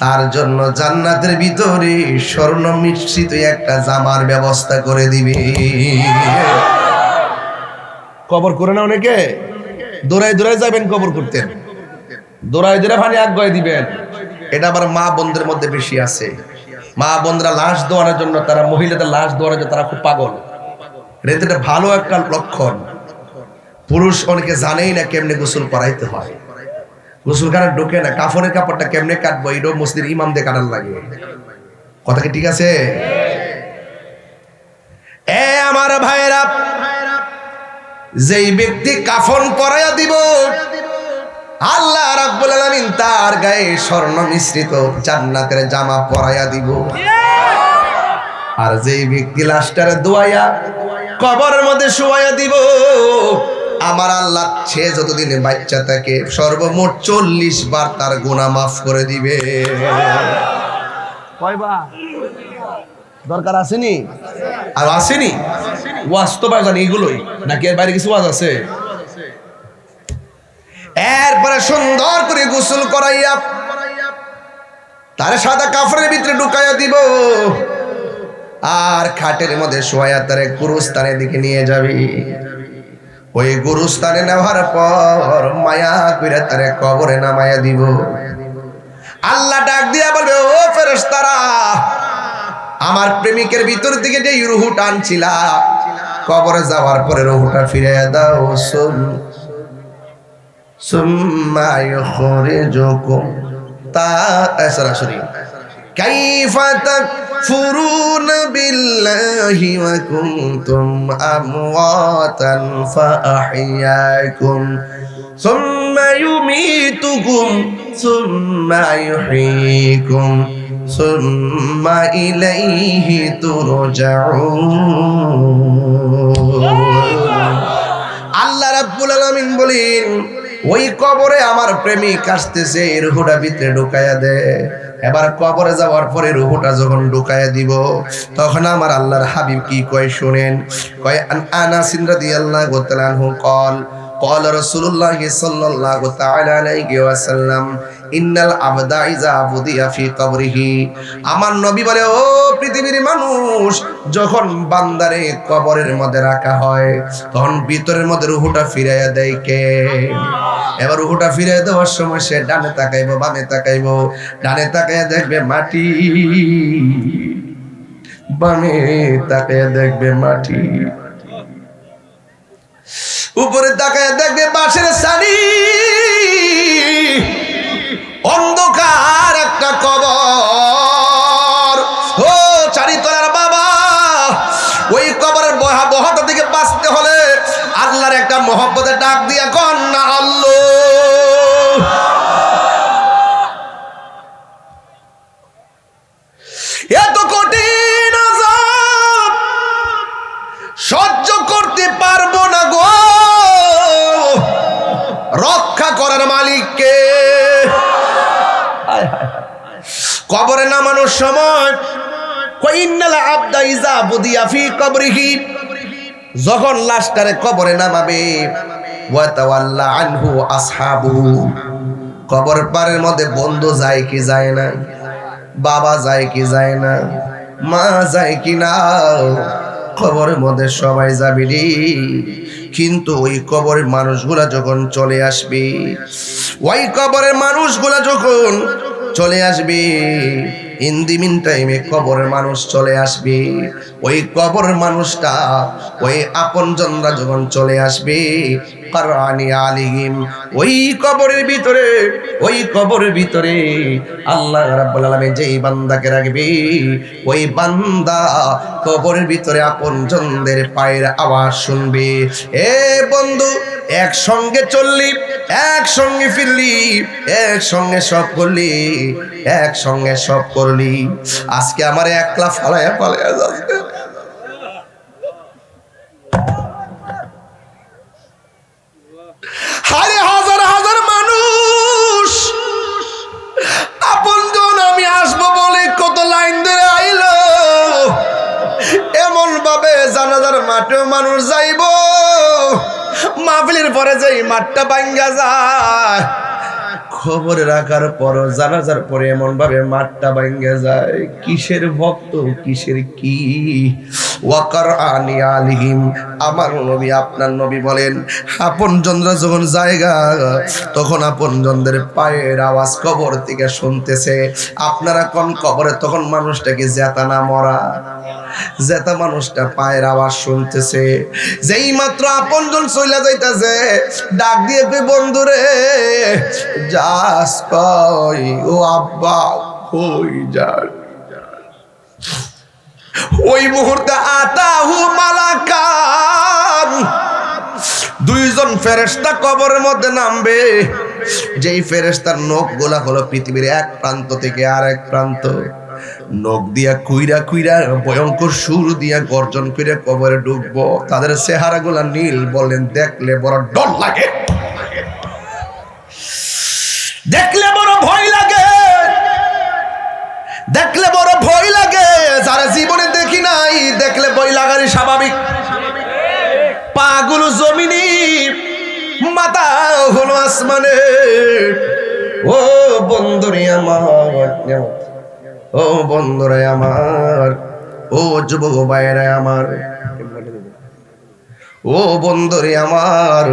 Speaker 1: তার জন্য জান্নাতের ভিতরে স্বর্ণ মিশ্রিত একটা জামার ব্যবস্থা করে দিবে। কবর করে না অনেকে, দৌড়াই দৌড়াই যাবেন কবর করতেন, দৌড়াই দৌড়াই পানি আগায় দিবেন। এটা আবার মা বোনদের মধ্যে বেশি আছে। মা বোনরা লাশ দোয়ানোর জন্য, তারা মহিলাদের লাশ দোয়ানোর জন্য তারা খুব পাগল। এটা ভালো একটা লক্ষণ। পুরুষ অনেকে জানেই না কেমনে গোসল করাইতে হয়, গোসলখানা ঢোকে না, কাফনের কাপড়টা কেমনে কাটবো এটাও মসজিদের ইমাম দিয়ে কাটার লাগে। কথা কি ঠিক আছে? আমার ভাইরা, যেই ব্যক্তি কাফন পরাইয়া দিব, আল্লাহ রাব্বুল আলামিন তার গায়ে স্বর্ণ মিশ্রিত জান্নাতের জামা পরাইয়া দিব। আর যেই ব্যক্তি লাশটারে দোয়াইয়া কবরের মধ্যে শুয়াইয়া দিব, আমার আল্লাহ সে যতদিনে বাচ্চা থাকে সর্বমোট 40 বার তার গুনাহ মাফ করে দিবে। কয়বার? দরকার আসেনি? আর আসেনি? ওয়াজ তো জানি এগুলোই, নাকি এর বাইরে কিছু ওয়াজ আছে? এরপরে সুন্দর করে গোসল করাইয়া তার সাদা কাপড়ের ভিতরে ঢুকাইয়া দিব, আর খাটের মধ্যে শোয়া তারে গুরুস্থানের দিকে নিয়ে যাবি। ওই গুরুস্থানে নেওয়ার পর মায়া করে তারে কবরে নামাইয়া দিব। আল্লাহ ডাক দিয়া বলবে, ও ফেরেশতারা, আমার প্রেমিকের ভিতর থেকে যে রুহুটা আনছিলা, কবরে যাওয়ার পরে রুহুটা ফিরাইয়া দাও। সুম্মা ইখরিজুকুম সরাসরি কাইফা তাকফুরুনা বিল্লাহি ওয়া কুনতুম আমওয়াতান ফাআহইয়াকুম সুম্মা ইউমীতুকুম সুম্মা ইউহয়ীকুম সুম্মা ইলাইহি তুরজাউন। আল্লাহ রাব্বুল আলামিন বলেন, ওই কবরে আমার প্রেমিক আসতেছে, রুহুটা ভিতরে ঢুকাইয়া দে। এবার কবরে যাওয়ার পরে রুহুটা যখন ঢুকাইয়া দিব, তখন আমার আল্লাহর হাবিব কি কয় শুনেন। কয় আনাস রাদিয়াল্লাহু তাআলা আনহু قال قال رسول الله صلى الله تعالى عليه وسلم ইন্নাল আবদা ইযা বুদিয়া ফি কবরিহি। আমার নবী বলে, ও পৃথিবীর মানুষ, যখন বান্দারে কবরের মধ্যে রাখা হয়, তখন ভিতরের মধ্যে রুহুটা ফিরাইয়া দেয় কে? এবার রুহুটা ফিরাইয়া দেওয়ার সময় সে ডানে তাকাইবো, বামে তাকাইবো। ডানে তাকাইয়া দেখবে মাটি, বামে তাকাইয়া দেখবে মাটি, উপরে তাকাইয়া দেখবে বাঁশের সারি, অন্ধকার একটা কবর। ও চারিতলার বাবা, ওই কবরের ভয়াবহতা থেকে বাঁচতে হলে আল্লাহর একটা মহব্বতের ডাক দিয়া কন না আল্লাহ। এত কঠিন আযাব সহ্য করতে পারবো না গো, রক্ষা করার মালিককে। কবরে নামানোর সময় ইন্নাল আবদা ইযা বুদিয়া ফি কবরিহি, যখন লাশটারে কবরে নামাবে, ওয়া তাওয়াল্লা আনহু আসহাবুহু, কবর পারের মধ্যে বন্ধু যায় কি যায় না, বাবা যায় কি যায় না, মা যায় কি না, কবরের মধ্যে সবাই যাবে রে। কিন্তু ওই কবরের মানুষগুলা যখন চলে আসবে, ওই কবরের মানুষগুলা যখন চলে আসবে, ইন দি মিন টাইমে কবরের মানুষ চলে আসবে। ওই কবরের মানুষটা, ওই আপনজনরা যখন চলে আসবে, কারানি আলিহিম, ওই কবরের ভিতরে, ওই কবরের ভিতরে আল্লাহ রাব্বুল আলামিন যেই বান্দাকে রাখবে, ওই বান্দা কবরের ভিতরে আপনজনদের পায়ের আওয়াজ শুনবে। এ বন্ধু, একসঙ্গে চললি, একসঙ্গে ফিরলি, একসঙ্গে সব করলি, একসঙ্গে সব করলি, আজকে আমার একলা ফালাইয়া ফালাইয়া যাচ্ছে। হারে হাজার হাজার মানুষ আপনজন আমি আসবো বলে কত লাইন ধরে আইলো, এমন ভাবে জানাজার মাঠেও মানুষ যাইব, মাহফিলের পরে যাই মাঠটা ভাঙ্গা যায়, খবরে রাখার পর জানাজার পরে এমন ভাবে মাঠটা ভাঙ্গা যায়। কিসের ভক্ত, কিসের কি? ওয়াকারআনি আলিহিম, আমার নবী, আপনার নবী বলেন, আপনজনরা যখন জায়গা, তখন আপনজনদের পায়ের আওয়াজ কবর থেকে শুনতেছে। আপনারা কোন কবরে, তখন মানুষটাকে জেতা না মরা, জেতা মানুষটা পায়ের আওয়াজ শুনতেছে। যেই মাত্র আপনজন চইলা যাইতাছে, ডাক দিয়ে কই, বন্ধুরে যাস কই? ও আব্বা কই যান? ওই মুহূর্তে আতাহু মালাকান, দুইজন ফেরেশতা কবরের মধ্যে নামবে। যেই ফেরেশতার নখ গোলা হলো পৃথিবীর এক প্রান্ত থেকে আরেক প্রান্ত, নখ দিয়া কুইরা কুইরা ভয়ঙ্কর সুর দিয়া গর্জন করে কবরে ঢুকবো। তাদের চেহারা গুলা নীল, বলেন দেখলে বড় ডর লাগে, দেখলে বড় ভয় লাগে, দেখলে বড় ভয় লাগে। যারা জীবনে আসমানে। ও বন্ধুরে আমার, ও বন্ধুরে আমার, ও যুবক ভাইরা আমার, ও বন্ধুরে আমার,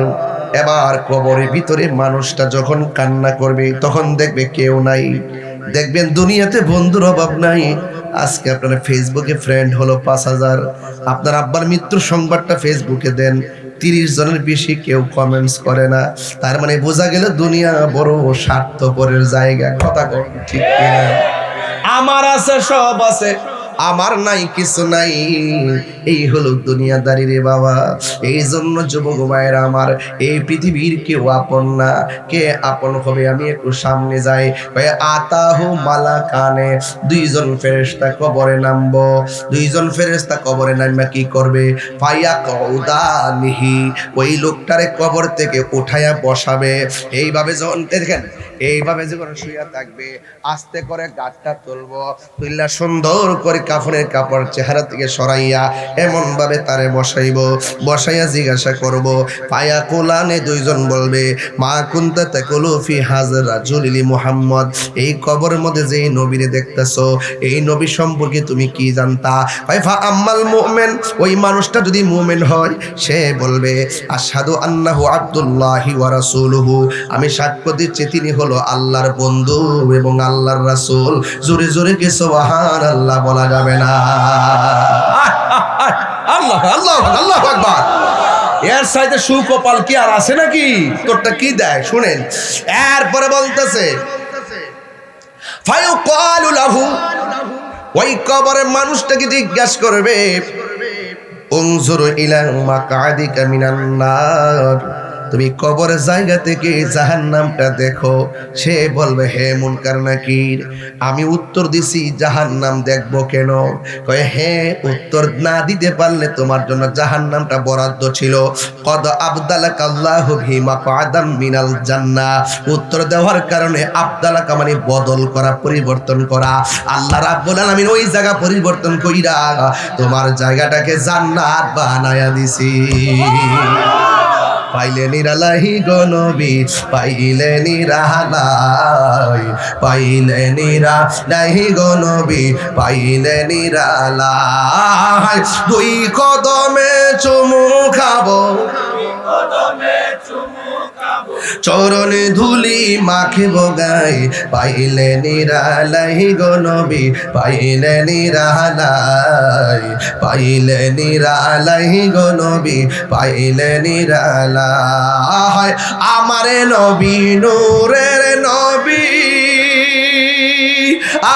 Speaker 1: এবার কবরের ভিতরে মানুষটা যখন কান্না করবে তখন দেখবে কেউ নাই। দেখবেন দুনিয়াতে বন্ধুর অভাব নাই। আজকে আপনার ফেসবুকে ফ্রেন্ড হলো 5,000, আপনার আব্বার মৃত্যুর সংবাদটা ফেসবুকে দেন, 30 জনের বেশি কেউ কমেন্টস করে না। তার মানে বোঝা গেল দুনিয়া বড় স্বার্থপরের জায়গা। কথা কর ঠিক কিনা? আমার আছে সব আছে, আমার নাই কিছু নাই, এই হলো দুনিয়াদারি রে বাবা। এই জন্য যুবক ভাইরা আমার, এই পৃথিবীর কেউ আপন না। কে আপন হবে? আমি একটু সামনে যাই। আতাহু মালাকানে, দুইজন ফেরেশতা কবরে নামবো। দুইজন ফেরেশতা কবরে নামা কি করবে? ফায়া কউদানিহি, ওই লোকটারে কবর থেকে উঠায়া বসাবে। এইভাবে যখন দেখেন, এইভাবে যখন শুয়ে থাকবে, আস্তে করে গাঁটটা তুলবো, তুললা সুন্দর করে কাফনের কাপড় চেহারা থেকে সরাইয়া এমন ভাবে তারে বসাইব। বসাইয়া জিজ্ঞাসা করব, পায়া কোলানে দুইজন বলবে, মা কুনতা তাকুলু ফি হাযা রাজুলি মুহাম্মদ, এই কবরের মধ্যে যে নবীরে দেখতেছো, এই নবী সম্পর্কে তুমি কি জানতা? ফাইফা আম্মাল মুমিন, ওই মানুষটা যদি মুমিন হয় সে বলবে, আশহাদু আন্নাহু আব্দুল্লাহি ওয়া রাসূলুহু, আমি সাক্ষ্য দিচ্ছি তিনি হলো আল্লাহর বন্ধু এবং আল্লাহর রাসূল। জোরে জোরে কি সুবহানাল্লাহ বলা যাবে না? আল্লাহ আল্লাহ আল্লাহু আকবার। এর সাথে সুকপাল কি আর আছে নাকি? তোরটা কি দেয় শুনেন। এরপরে বলতেছে, ফায়ুকালু লাহু, ওই কবরের মানুষটাকে জিজ্ঞাসা করবে, উনজুর ইলা মাকআদিকা মিনান নার, তুমি কবরের জায়গা থেকে জাহান্নামটা দেখো। সে বলবে, হে মুনকার নাকির, আমি উত্তর দিছি জাহান্নাম দেখবো কেন? কয়, হে, উত্তর না দিতে পারলে তোমার জন্য জাহান্নামটা বরাদ্দ ছিল। কদ আবদালাকা আল্লাহু বিমা কাদাম মিনাল জান্নাহ, উত্তর দেওয়ার কারণে আবদালাকা মানে বদল করা, পরিবর্তন করা। আল্লাহ রাব্বুল আলামিন ওই জায়গা পরিবর্তন কইরা তোমার জায়গাটাকে জান্নাত বানায়া দিছি। পাইলে নিরালাহি গো নবী, পাইলে নিরালাই, পাইলে নিরালাহি গো নবী, পাইলে নিরালাই। দুই কদমে চুমু খাবো, চরণে ধুলি মাখিব গাই, পাইলে নিরালাই গো নবী, পাইলে নিরালাই, পাইলে নিরালাই গো নবী, পাইলে নিরালাই। আমারে নবী নূরের নবী,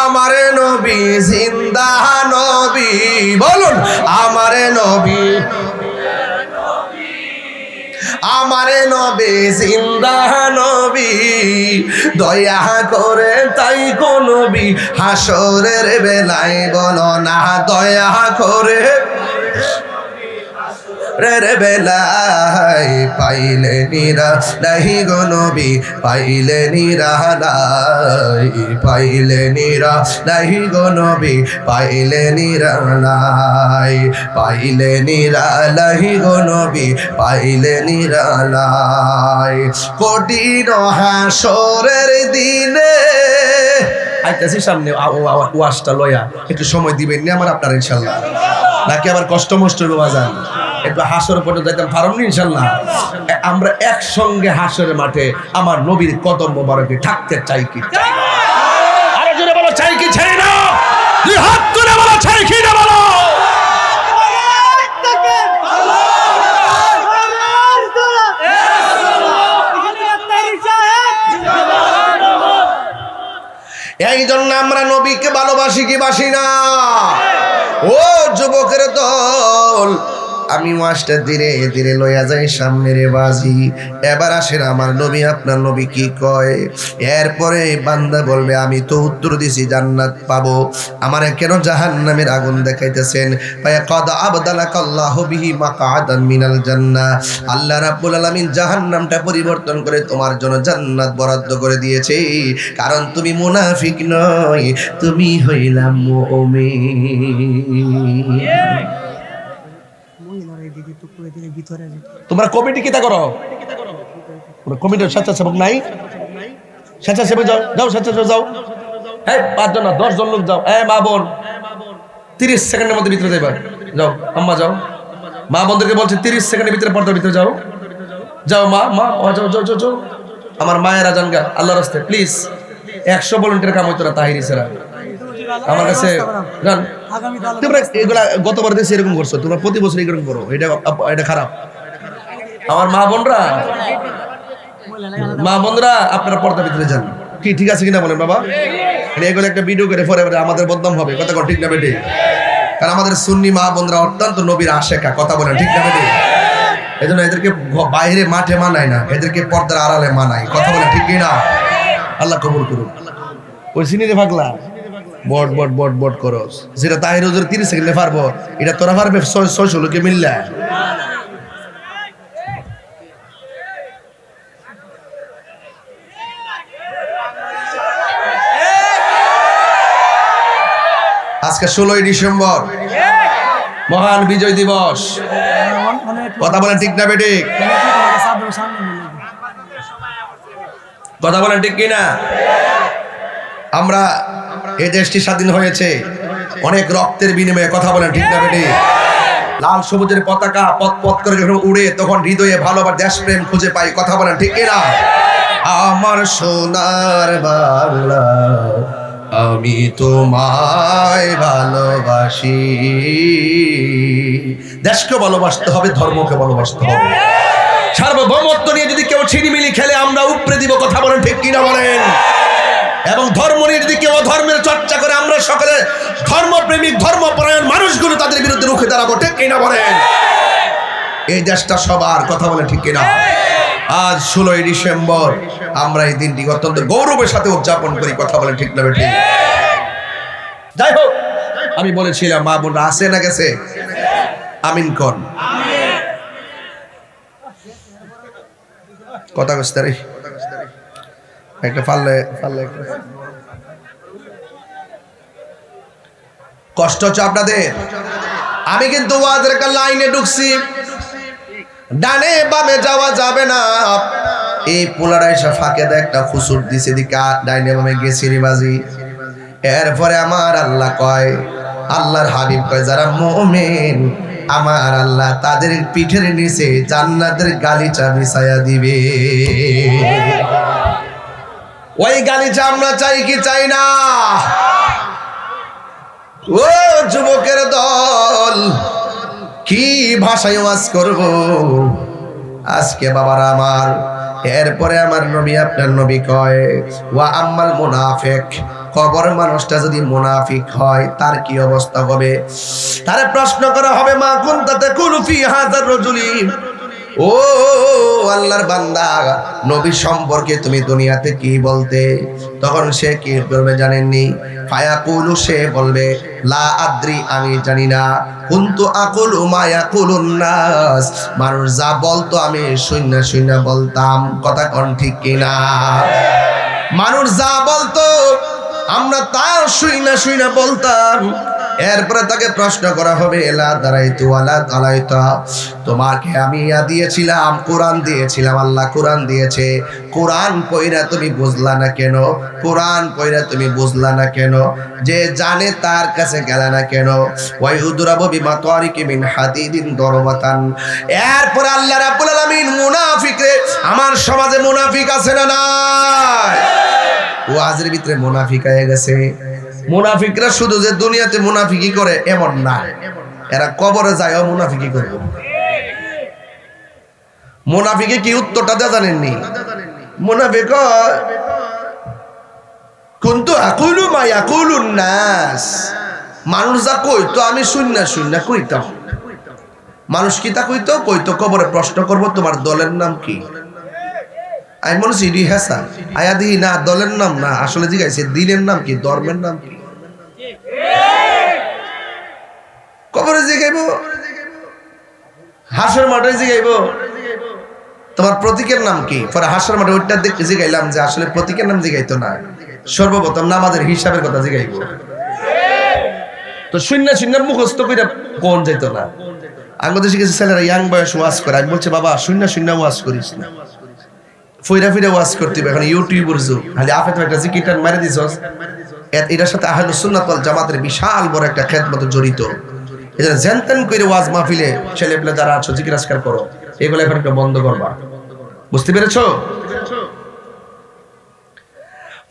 Speaker 1: আমারে নবী জিন্দা নবী, বলুন আমারে নবী, আমারে নবী জিন্দা নবী, দয়া করে তাই গো নবী হাসরের বেলায় বলো না, দয়া করে রের বেলায়, পাইলে নিরালাই গো নবী, পাইলে নিরালাই, পাইলে নিরালাই গো নবী, পাইলে নিরালাই, পাইলে নিরালাই গো নবী, পাইলে নিরালাই। কঠিন হাসরের দিনে আইতাছি সামনে ওয়াজটা লয়া, একটু সময় দিবেন না আমার আপনার ইনশাল্লাহ, নাকি আবার কষ্ট মষ্ট বাজান? একটু হাসর পথে যাইতাম পারুন ইনশাল্লাহ। আমরা একসঙ্গে হাসরের মাঠে আমার নবীর কদম মোবারকে থাকতে চাই কি? আরো জোরে বলো, চাই কি চাই না? দুই হাত তুলে বলো, চাই কি না বলো? এই জন্য আমরা নবীকে ভালোবাসি কি বাসি না? ও যুবকের দল, আমি ওয়াজটা ধীরে ধীরে লইয়া যাই সামনে রে বাজি। এবার আসেন আমার নবী, আপনার নবী কি কয়? এরপরে বান্দা বলবে, আমি তো উত্তর দিছি জান্নাত পাবো, আমারে কেন জাহান্নামের আগুন দেখাইতেছেন? কদ আবদালাকা আল্লাহু বিহি মাকআদাম মিনাল জান্নাহ, আল্লাহ রাব্বুল আলামিন জাহান্নামটা পরিবর্তন করে তোমার জন্য জান্নাত বরাদ্দ করে দিয়েছে, কারণ তুমি মুনাফিক নয়, তুমি হইলা মুমিন। তোমরা কমিটি কিতা করো? কমিটির স্বেচ্ছাসেবক নাই? স্বেচ্ছাসেবক যাও, যাও স্বেচ্ছাসেবক যাও। এই 5 জন না 10 জন লোক যাও। মা বোন 30 সেকেন্ডের মধ্যে ভিতরে যাইবা, যাও আম্মা যাও। মা বোনদেরকে বলছে 30 সেকেন্ডের ভিতরে পর্দার ভিতরে যাও, যাও মা মা যাও যাও যাও যাও। আমার মায়েরা জান গা আল্লাহর রাস্তায় প্লিজ। 100 ভলান্টিয়ার কাম হইতো না তাহিরি ছাড়া আমার কাছে। জান তোমরা এগুলা গতবার দেশে এরকম করছো, তোমরা প্রতি বছর এরকম করো, এটা খারাপ। আমার মা বোনরা আপনারা পর্দার ভিতরে যান, কি ঠিক আছে কিনা বলেন বাবা? এগুলো একটা ভিডিও করে পরে আমাদের বদনাম হবে, কথা ঠিক না বেটে? কারণ আমাদের সুন্নি মা বোনরা অত্যন্ত নবীর আশেকা, কথা বলেন ঠিক না বেটে? এই জন্য এদেরকে বাইরে মাঠে মানায় না, এদেরকে পর্দার আড়ালে মানায়, কথা বলেন ঠিক কিনা? আল্লাহ কবুল করুন। ওই সিনিরে ভাগলা বট বট বট বট করস, যেটা তাহির হুজুর 30 সেকেন্ডে পারবো, এটা তোরা পারবে 600 লোকে মিললা। আজকে 16ই ডিসেম্বর মহান বিজয় দিবস, কথা বলেন ঠিক না বেটি? কথা বলেন ঠিক কিনা? আমরা এই দেশটি স্বাধীন হয়েছে অনেক রক্তের বিনিময়ে, কথা বলেন ঠিক না বেটি? লাল সবুজের পতাকা পথ পথ করে যখন উড়ে তখন হৃদয়ে ভালোবাসা দেশপ্রেম খুঁজে পাই, কথা বলেন ঠিক কিনা? আমার সোনার বাংলা আমি তোমায় ভালোবাসি। দেশকে ভালোবাসতে হবে, ধর্মকে ভালোবাসতে হবে। সার্বভৌমত্ব নিয়ে যদি কেউ ছিনিমিনি খেলে আমরা উপরে দিব, কথা বলেন ঠিক কিনা বলেন? এবং ধর্ম নিয়ে যদি কেউ ধর্মের চর্চা করে আমরা সকলে ধর্মপ্রেমিক ধর্মপরায়ণ মানুষগুলো তাদের বিরুদ্ধে রুখে দাঁড়াবো, ঠিক কিনা বলেন? এই দেশটা সবার, কথা বলেন ঠিক কিনা? আজ 16ই ডিসেম্বর আমরা এই দিনটি অত্যন্ত গৌরবের সাথে উদযাপন করি, কথা বলেন ঠিক না বেঠিক? যাই হোক, আমি বলেছিলাম মা বোনরা আসে না গেছে, আমিন কোন কথা কইতে রে একটা পারলে কষ্ট হচ্ছে আপনাদের। আমি কিন্তু ওয়াজের একটা লাইনে ঢুকছি, ডানে বামে যাওয়া যাবে না। এই পোলারাইসা ফাঁকে একটা খুসুর দিছে, দিকা ডাইনে বামে গেছি রিবাজি। এরপরে আমার আল্লাহ কয়, আল্লাহর হাবিব কয়, যারা মুমিন আমার আল্লাহ তাদের পিঠের নিচে জান্নাতের গালিচা বিছায়া দিবে। ওই গালিচা আমরা চাই কি চাই না? ও যুবকের দল, কি ভাষায় ওয়াজ করব আজকে বাবারা আমার? এরপরে আমার নবী আপনার নবী কয়, ওয়া আম্মাল মুনাফিক, কবর মানুষটা যদি মুনাফিক হয় তার কি অবস্থা হবে? তারে প্রশ্ন করা হবে, মা কুনতা তাকুলু ফি হাযার রাজুলি, ও আল্লাহর বান্দা নবী সম্পর্কে তুমি দুনিয়াতে কি বলতে? তখন সে কি বলবে জানেননি? ফায়াকুলু, সে বলবে, লা আদ্রি, আমি জানি না। কুনতু আকুলু মা ইয়াকুলুন নাস, মানুষ যা বলতো আমি শূন্য শূন্য বলতাম, কথা কোন ঠিক কিনা? মানুষ যা বলতো আমরা তার শূন্য শূন্য বলতাম। এরপরে তাকে প্রশ্ন করা হবে, এলা দাঁড়াইতু আলা দাঁড়াইতা, তোমাকে আমি দিয়েছিলাম, কোরআন দিয়েছিলাম, আল্লাহ কোরআন দিয়েছে, কোরআন পয়রা তুমি বুঝলা না কেন? কোরআন পয়রা তুমি বুঝলা না কেন? যে জানে তার কাছে গেলা না কেন? ওয়াই উদরাবু বিমা তারিকি মিন হাদিদিন দরবাতান। এরপরে আল্লাহ রাব্বুল আলামিন মুনাফিকরে, আমার সমাজে মুনাফিক আছে না নাই? ওয়াজের ভিতরে মুনাফিক হয়ে গেছে। মুনাফিকরা শুধু যে দুনিয়াতে মুনাফিকি করে এমন না, এরা কবরে যায়ও মুনাফিকি করবে। মুনাফিকে কি উত্তরটা দেয়া জানেননি? মুনাফিক কুনতু আকুলু মা ইয়াকুলুন নাস, মানুষ যা কইতো আমি শূন্য শূন্য কইতাম। মানুষ কি তা কইতো? কবরে প্রশ্ন করব, তোমার দলের নাম কি? আমি মনে হচ্ছে ইডি হেসা আয়া দিই না, দলের নাম না, আসলে জিজ্ঞাসা দিনের নাম কি, ধর্মের নাম কি? কবরে জিগাইব, হাসর মাঠে জিগাইব, তোমার প্রতীকের নাম কি? পরে হাসর মাঠে ওইটা দেখতে জিগাইলাম যে আসলে প্রতীকের নাম জিগাইতো না, সর্বপ্রথম নামাজের হিসাবের কথা জিগাইব। তো শূন্য শূন্য মুখস্থ করে কোন যাইতো না। আমাদের কিছু ছেলেরা ইয়াং বয়স ওয়াজ করে, আমি বলছে বাবা শূন্য শূন্য ওয়াজ করিস না, ফইরা ফিরে ওয়াজ করতে হবে। এখন ইউটিউবের যুগ, খালি আপনি তো একটা জিকিরটান মারে দিছস, এটার সাথে আহলুস সুন্নাত ওয়াল জামাতের বিশাল বড় একটা খেদমত জড়িত। এজন্য জেনতেন করে ওয়াজ মাহফিলে ছেলেপেলে যারা আছো জিকির আজকার করো, এগুলো এখন একটু বন্ধ করবা। বুঝতে পেরেছো?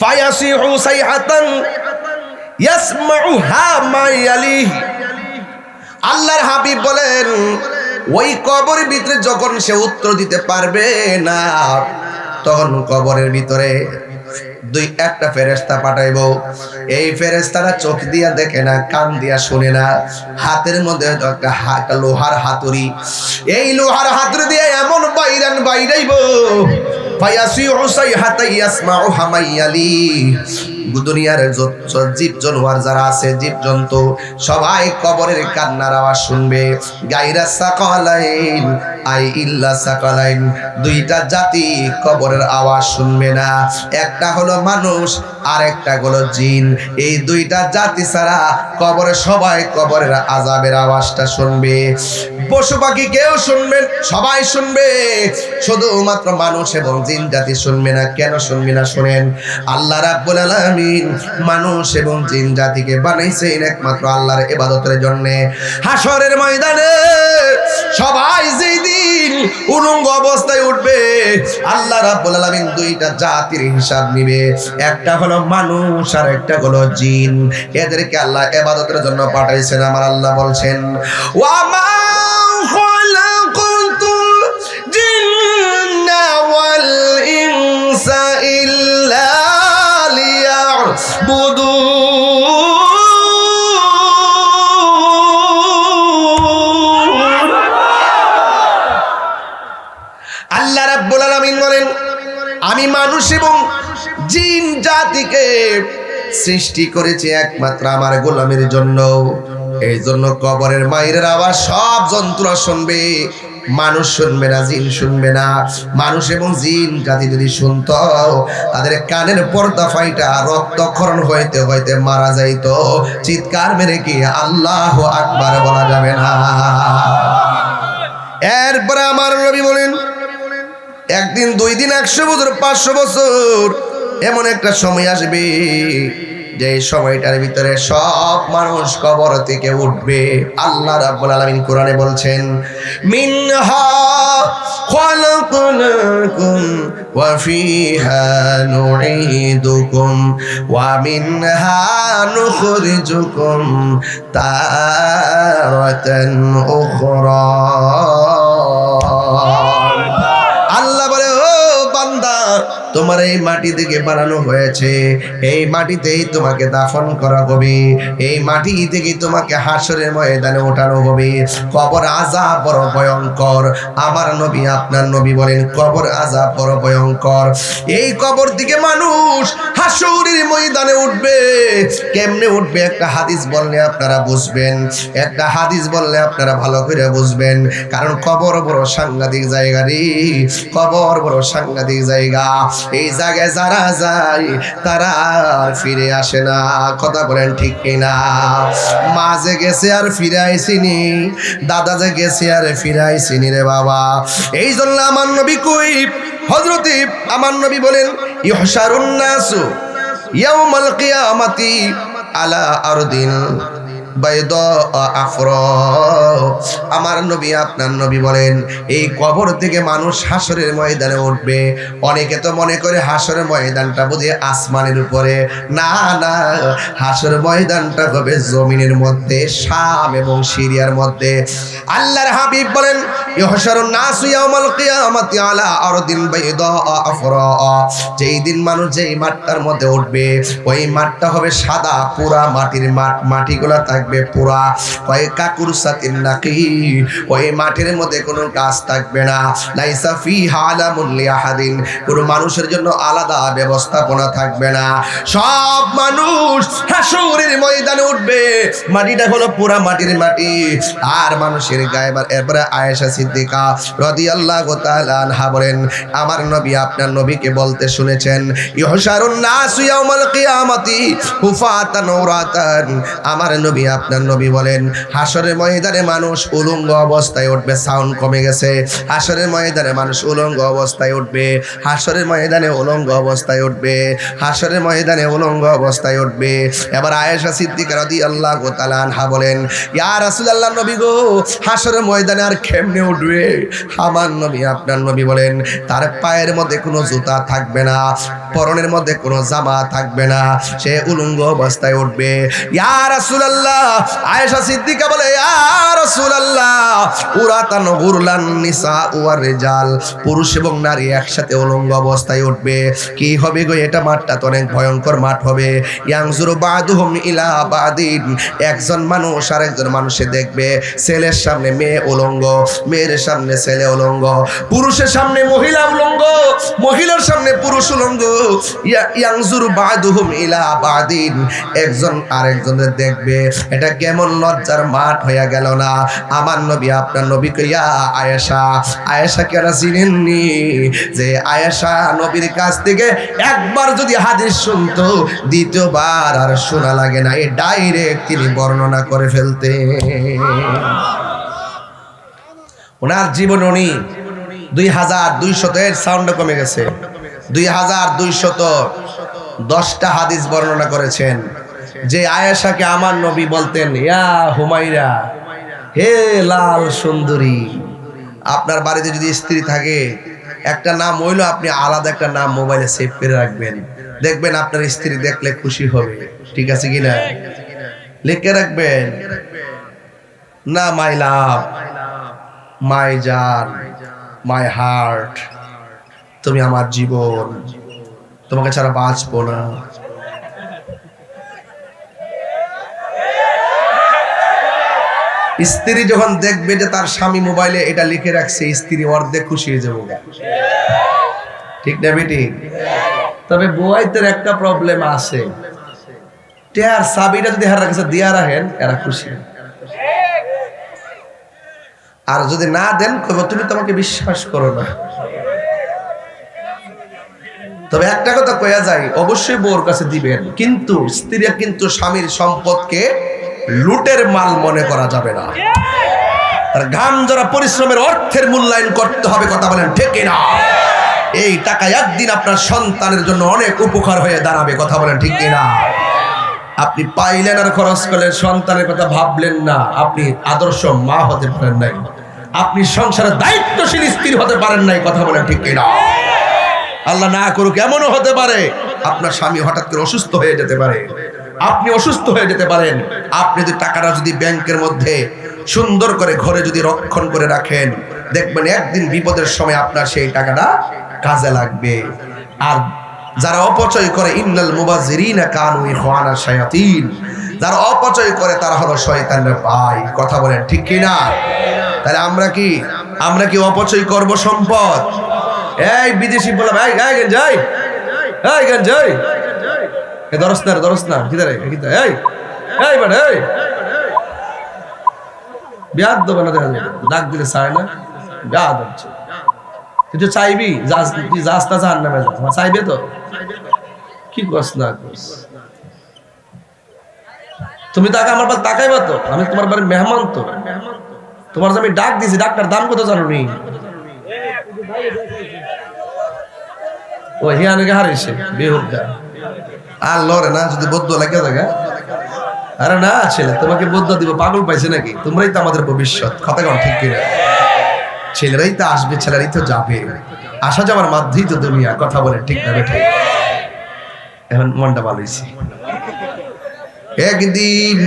Speaker 1: ফায়াসিহু সাইহাতান ইয়াসমাউহা মা ইয়ালিহি। আল্লাহর হাবিব বলেন, ওই কবরের ভিতরে যখন সে উত্তর দিতে পারবে না, তখন কবরের ভিতরে একটা ফেরেশতা পাঠাইবো। এই ফেরেশতারা চোখ দিয়া দেখে না, কান দিয়া শুনে না, হাতের মধ্যে একটা লোহার হাতুড়ি, এই লোহার হাতুড়ি দিয়ে এমন বাইরাইবো ফায়াসিহু সাইহাতা ইয়াসমাউহা মা ইয়ালি। দুনিয়ার যত জীব জানোয়ার যারা আছে, জীব জন্তু সবাই কবরের কান্নার আওয়াজ শুনবে। গায়রা সাকালাইন আই ইল্লা সাকালাইন, দুইটা জাতি কবরের আওয়াজ শুনবে না, একটা হলো মানুষ আর একটা হলো জিন। এই দুইটা জাতি ছাড়া কবরে সবাই কবরের আযাবের আওয়াজটা শুনবে। পশু পাখি কেউ শুনবে, সবাই শুনবে, শুধুমাত্র মানুষ এবং জিন জাতি শুনবে না। কেন শুনবে না শুনেন, আল্লাহ রাব্বুল আলামিন মানুষ এবং জিন জাতিকে বানাইছেন একমাত্র আল্লাহর ইবাদতের জন্য। হাশরের ময়দানে সবাই যেদিন উলঙ্গ অবস্থায় উঠবে, আল্লাহ রাব্বুল আলামিন দুইটা জাতির হিসাব নিবে, একটা হলো মানুষ আর একটা হলো জিন। এদেরকে আল্লাহ ইবাদতের জন্য পাঠাইছেন। আমার আল্লাহ বলছেন, ওয়া মা খালাকাতুল জিন্না ওয়াল ইনসা ইল্লা আল্লাহ রাব্বুল আলামিন বলেন, আমি মানুষ এবং জিন জাতিকে সৃষ্টি করেছি একমাত্র আমার গোলামের জন্য। এই জন্য কবরের মায়ের আওয়াজ সব জন্তুরা শুনবে, মানুষ শুনবে না, জিন শুনবে না। মানুষ এবং জিন জাতি যদি শুনতো, তাদের কানের পর্দা ফাইটা রক্তক্ষরণ হইতে হইতে মারা যাইতো। চিৎকার মেরে কি আল্লাহু আকবার বলা যাবে না? এরপরে আমার নবী বলেন, একদিন, 2 দিন, 100 বছর, 500 বছর, এমন একটা সময় আসবে যে সময়টার ভিতরে সব মানুষ কবর থেকে উঠবে। আল্লাহ রাব্বুল আলামিন কোরআনে বলছেন, মিনহা খালাকনাকুম ওয়া ফিহা নুঈদুকুম ওয়া মিনহা নুখরিজুকুম তারাতান উখরা। আল্লাহ বলে, ও বান্দা, তোমার এই মাটি থেকে বানানো হয়েছে, এই মাটিতেই তোমাকে দাফন করা হবে, এই মাটি থেকে তোমাকে হাসরের ময়দানে ওঠানো হবে। কবর আযাব বড় ভয়ঙ্কর। আমার নবী, আপনার নবী বলেন, কবর আযাব বড় ভয়ঙ্কর। এই কবর থেকে মানুষ হাসরের ময়দানে উঠবে। কেমনে উঠবে? একটা হাদিস বললে আপনারা বুঝবেন, একটা হাদিস বললে আপনারা ভালো করে বুঝবেন। কারণ কবর বড় সাংঘাতিক জায়গা রে, কবর বড় সাংঘাতিক জায়গা। এই জায়গায় যারা যায় তারা আর ফিরে আসে না। কথা বলেন ঠিক কিনা? মা যে গেছে আর ফিরে আইসিনি, দাদা যে গেছে আর ফিরে আইসিনি রে বাবা। এই জন্য আমার নবী কই, হযরতে আমার নবী বলেন, ইহশারুন নাসু ইয়াউমাল কিয়ামাতি আলা আরদিন বাইদা আফরা। আমার নবী, আপনার নবী বলেন, এই কবর থেকে মানুষ হাসরের ময়দানে উঠবে। অনেকে তো মনে করে হাসরের ময়দানটা বুঝি আসমানের উপরে। না না, হাসরের ময়দানটা হবে জমিনের মধ্যে, শাম এবং সিরিয়ার মধ্যে। আল্লাহর হাবিব বলেন, ইহশারুন নাসু ইয়াউমাল কিয়ামাতি আলা আরদিন বাইদা আফরা। যেই দিন মানুষ যেই মাঠটার মধ্যে উঠবে, ওই মাঠটা হবে সাদা পুরা মাটির মাঠ। মাটিগুলা থাকবে পুরা, ওই কাকুর সাতিন নাকি, ওই মাটির মধ্যে কোনো গাছ থাকবে না। লাইসা ফিহা আলামুন লিআহাদিন, কোনো মানুষের জন্য আলাদা ব্যবস্থাপনা থাকবে না। সব মানুষ হাসরের ময়দানে উঠবে, মাটিটা হলো পুরা মাটির মাটি, আর মানুষের গায়ে। এরপরে আয়েশা সিদ্দিকা রাদিয়াল্লাহু তাআলা আনহা বলেন, আমার নবী আপনার নবীকে বলতে শুনেছেন, ইহশারুন নাস ইয়াউমাল কিয়ামাতি হুফাতান উরাতান। আমার নবী আপনার নবী বলেন, হাসরের ময়দানে মানুষ উলঙ্গ অবস্থায় উঠবে। সাউন্ড কমে গেছে। হাসরের ময়দানে মানুষ উলঙ্গ অবস্থায় উঠবে, হাসরের ময়দানে উলঙ্গ অবস্থায় উঠবে, হাসরের ময়দানে উলঙ্গ অবস্থায় উঠবে। এবার আয়েশা সিদ্দিকা রাদিয়াল্লাহু তাআলা আনহা বলেন, ইয়া রাসূলুল্লাহ, নবী গো, হাসরের ময়দানে আর কেমনে উঠবে? আমার নবী আপনার নবী বলেন, তার পায়ের মধ্যে কোনো জুতা থাকবে না, পরনের মধ্যে কোনো জামা থাকবে না, সে উলঙ্গ অবস্থায় উঠবে। ইয়া রাসূলুল্লাহ, আয়েশা সিদ্দিকা বলে, ইয়া রাসূলুল্লাহ, উরাতান গুরলান নিসা ওয়ার রিজাল, পুরুষ এবং নারী একসাথে উলঙ্গ অবস্থায় উঠবে। কি হবে গো? এটা মাঠটা তো অনেক ভয়ঙ্কর মাঠ হবে। ইয়ানজুরু বাদুহুম ইলা বাদিন, একজন মানুষ আরেকজন মানুষে দেখবে, ছেলের সামনে মেয়ে উলঙ্গ, মেয়ের সামনে ছেলে উলঙ্গ, পুরুষের সামনে মহিলা উলঙ্গ, মহিলার সামনে পুরুষ উলঙ্গ। ইয়ানজুরু বাদুহুম ইলা বাদিন, একজন আরেকজনের দেখবে। এটা কেমন লজ্জার মাঠ হয়ে গেল না? আমার নবী আপনার নবীকে, ইয়া আয়েশা, আয়েশা কেরা চিনেননি? যে আয়েশা নবীর কাছ থেকে একবার যদি হাদিস শুনতো, দ্বিতীয়বার আর শোনা লাগে না, এই ডাইরেক্ট তিনি বর্ণনা করে ফেলতেন। ওনার জীবনে উনি 2200 এর সাউন্ড কমে গেছে, 2210টা হাদিস বর্ণনা করেছেন। যে আয়েশাকে আমার নবী বলতেন, ইয়া হুমাইরা, হে লাল সুন্দরী। আপনার বাড়িতে যদি স্ত্রী থাকে, একটা নাম হইলো, আপনি আলাদা একটা নাম মোবাইলে সেভ করে রাখবেন, দেখবেন আপনার স্ত্রী দেখলে খুশি হবে। ঠিক আছে কিনা? লিখে রাখবেন না, মাই লাভ, মাই জান, মাই হার্ট, তুমি আমার জীবন, তোমাকে ছাড়া বাঁচবো না। স্ত্রী যখন দেখবে যে তার স্বামী মোবাইলে এটা লিখে রাখছে, স্ত্রী অর্ধেক খুশি হয়ে যাবো। ঠিক না বেটি? তবে বুয়াইতের একটা প্রবলেম আছে, টেয়ার সাবিটা যদি হারা কাছে দিয়া রাখেন, এরা খুশি। আর যদি না দেন, কইবো তুমি তোমাকে বিশ্বাস করো না। তবে একটা কথা কয়া যায়, অবশ্যই বউর কাছে দিবেন, কিন্তু স্ত্রী কিন্তু স্বামীর সম্পদকে লুটের মাল মনে করা যাবে না। আর ঘাম যারা পরিশ্রমের অর্থের মূল্যায়ন করতে হবে। কথা বলেন ঠিক না? এই টাকা একদিন আপনার সন্তানের জন্য অনেক উপকার হয়ে দাঁড়াবে। কথা বলেন ঠিক না? আপনি পাইলেন আর খরচ করলেন, সন্তানের কথা ভাবলেন না, আপনি আদর্শ মা হতে পারেন নাই, আপনি সংসারের দায়িত্বশীল স্ত্রী হতে পারেন নাই। কথা বলেন ঠিক না? আল্লাহ না করুক, এমনও হতে পারে আপনার স্বামী হঠাৎ করে অসুস্থ হয়ে যেতে পারে, আপনি অসুস্থ হয়ে যেতে পারেন। আপনি যদি টাকাটা যদি ব্যাংকের মধ্যে সুন্দর করে ঘরে যদি রক্ষণ করে রাখেন, দেখবেন একদিন বিপদের সময় আপনার সেই টাকাটা কাজে লাগবে। আর যারা অপচয় করে, ইন্নাল মুবাজ্জিরিনা কানু ইখওয়ানাশ শায়াতিন, যারা অপচয় করে তারা হলো শয়তানের ভাই। কথা বলেন ঠিক কি না? তাহলে আমরা কি অপচয় করব সম্পদ? এই বিদেশি বললাম, এই গান যাই, এই গান যাই, এ দরস না কিদারে কিদা, এই এই বাড়ে, এই বিয়াদ দেবে না, দেখা যাবে ডাক দিলে চায় না, বিয়াদ হচ্ছে। তুই তো চাইবি, তুই যাস না জাহান্নামে যাস, চাইবে তো কি করস না করস। তুমি তাকে আমার বাড়ি তাকাইবা তো, আমি তোমার বাড়ির মেহমান তো, তোমার যে আমি ডাক দিছি, ডাক্তার দাম কত জানো নি? ও হিয়ানকে হারাইছে বেহুদা। আর লরে না, যদি বদ্ধ লাগে জায়গা, আরে না ছেলে, তোমাকে বদ্ধ দিব, পাগল পাইছে নাকি? তোমরাই তো আমাদের ভবিষ্যৎ। কথা কন ঠিক কিনা? ছেলেরাই তো আসবে, ছেলেরাই তো যাবে, আসা যাওয়ার মাধ্যমেই তো দুনিয়া। কথা বলে ঠিক না বেঠে? এখন মনটা ভালো হয়েছে। একদিন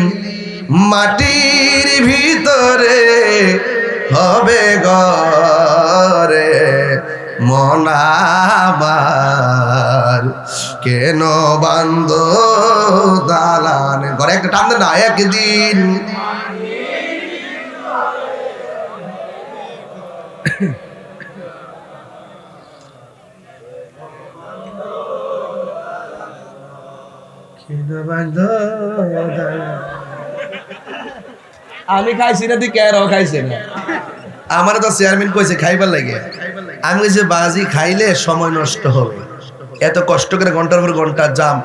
Speaker 1: মাটির ভিতরে হবে ঘরে মন আমার, কেন বান্ধ দালান ঘরে? একটা টান দেন না। একদিন আমি খাইছি না, দিকে আর খাইছে না। আমার তো চেয়ারম্যান কইছে খাইবার লাগে, আমি কইছি বাজি খাইলে সময় নষ্ট হবে, এত কষ্ট করে ঘন্টার পর ঘন্টা জাম।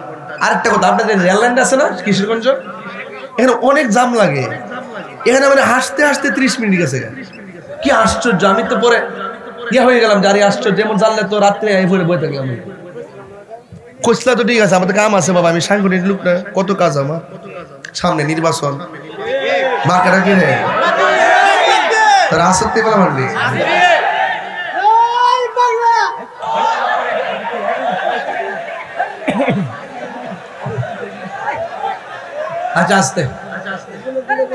Speaker 1: আরেকটা কথা, আপনাদের রেল লাইন আছে না কিশোরগঞ্জ, এখানে অনেক জাম লাগে, এখানে মানে হাসতে হাসতে 30 মিনিট গেছে। কি আশ্চর্য, আমি তো পরে ইয়া হয়ে গেলাম, জানি আশ্চর্য, যেমন জানলে তো রাত্রে এই পরে বই থাকলাম। কইসলা তো ঠিক আছে, আমাদের কাম আছে বাবা, আমি সাংগঠনিক লোক না, কত কাজ আমার সামনে, নির্বাচন, মার্কেটা কি রে তারা আসতে পারা মানলি। আচ্ছা আস্তে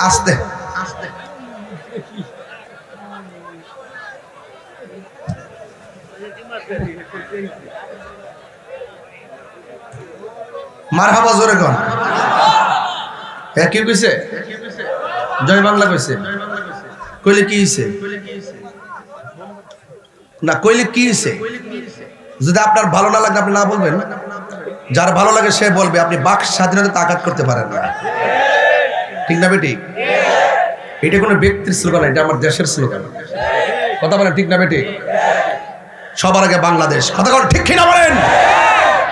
Speaker 1: আস্তে মারহাবা জোরে কোন কি কইছে, জয় বাংলা কইছে, কইলে কি হইছে না, কইলে কি হইছে। যদি আপনার ভালো না লাগে আপনি না বলবেন, যার ভালো লাগে সে বলবে। আপনি বাক স্বাধীনতা আঘাত করতে পারেন না, ঠিক না বেটি? এটা কোনো ব্যক্তির স্লোগান, এটা আমার দেশের স্লোগান, কথা বলেন ঠিক না বেটি? সবার আগে বাংলাদেশ, কথা বলেন ঠিক কিনা বলেন?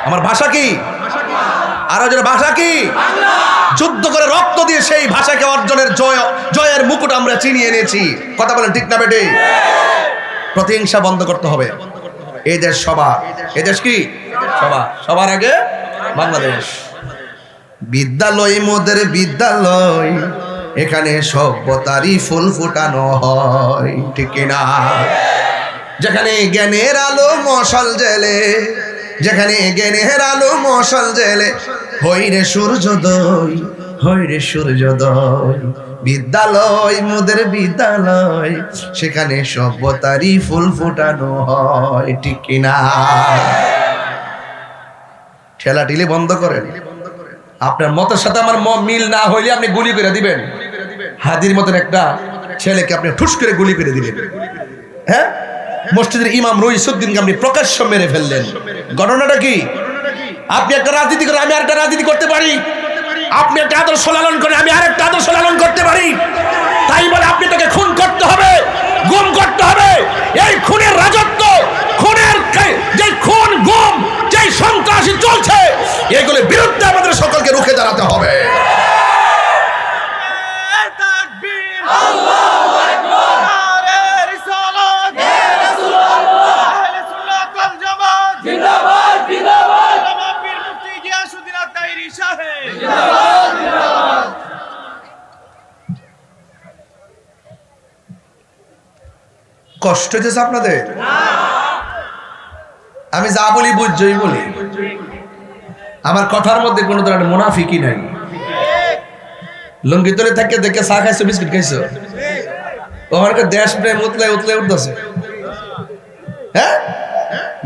Speaker 1: আমার ভাষা কি, আরো যারা ভাষা কি, যুদ্ধ করে রক্ত দিয়ে সেই ভাষাকে অর্জনের জয়ের মুকুট আমরা চিনিয়ে এনেছি, কথা বলেন ঠিক না বেটি? প্রতিহিংসা বন্ধ করতে হবে। এই দেশ সবার, এই দেশ কি সবার আগে বাংলাদেশ। বিদ্যালয় মোদের বিদ্যালয়, এখানে সভ্যতারই ফুল ফুটানো হয়, ঠিক কিনা? যেখানে জ্ঞানের আলো মশাল জেলে, যেখানে জ্ঞানের আলো মশাল জেলে, হইরে সূর্যোদয়, হইরে সূর্যোদয়। বিদ্যালয় মোদের বিদ্যালয়, সেখানে সভ্যতারই ফুল ফুটানো হয়, ঠিক কিনা? ঠেলাঠেলি বন্ধ করেন। আপনার মতের সাথে আমার মিল না হইলে আপনি গুলি করে দিবেন। হাদির মতন একটা ছেলেকে আপনি ঠুস করে গুলি করে দিলেন, হ্যাঁ? মসজিদের ইমাম রইসুদ্দিনকে আপনি প্রকাশ্য মেরে ফেললেন। ঘটনাটা কি? আপনি একটা রাজনীতি করে আমি আরেকটা রাজনীতি করতে পারি, আপনি একটা আদর্শ লালন করে আমি আরেকটা আদর্শ লালন করতে পারি। তাই বলে আপনি তাকে খুন করতে হবে, গুম করতে হবে। এই খুনের রাজত্ব, খুনের যে খুন গুম, যে সন্ত্রাসী চলছে, এগুলোর বিরুদ্ধে আমাদের সকলকে রুখে দাঁড়াতে হবে। কষ্ট হইতেছে আপনাদের? আমি যা বলি বুঝছই বলি, আমার কথার মধ্যে কোনো ধরনের মুনাফিকি নাই। লুঙ্গি তলে থেকে দেখে চা খাইছো, বিস্কুট খাইছো, ওখানকার দেশ প্রেম উতলে উতলে উঠতেছে, হ্যাঁ?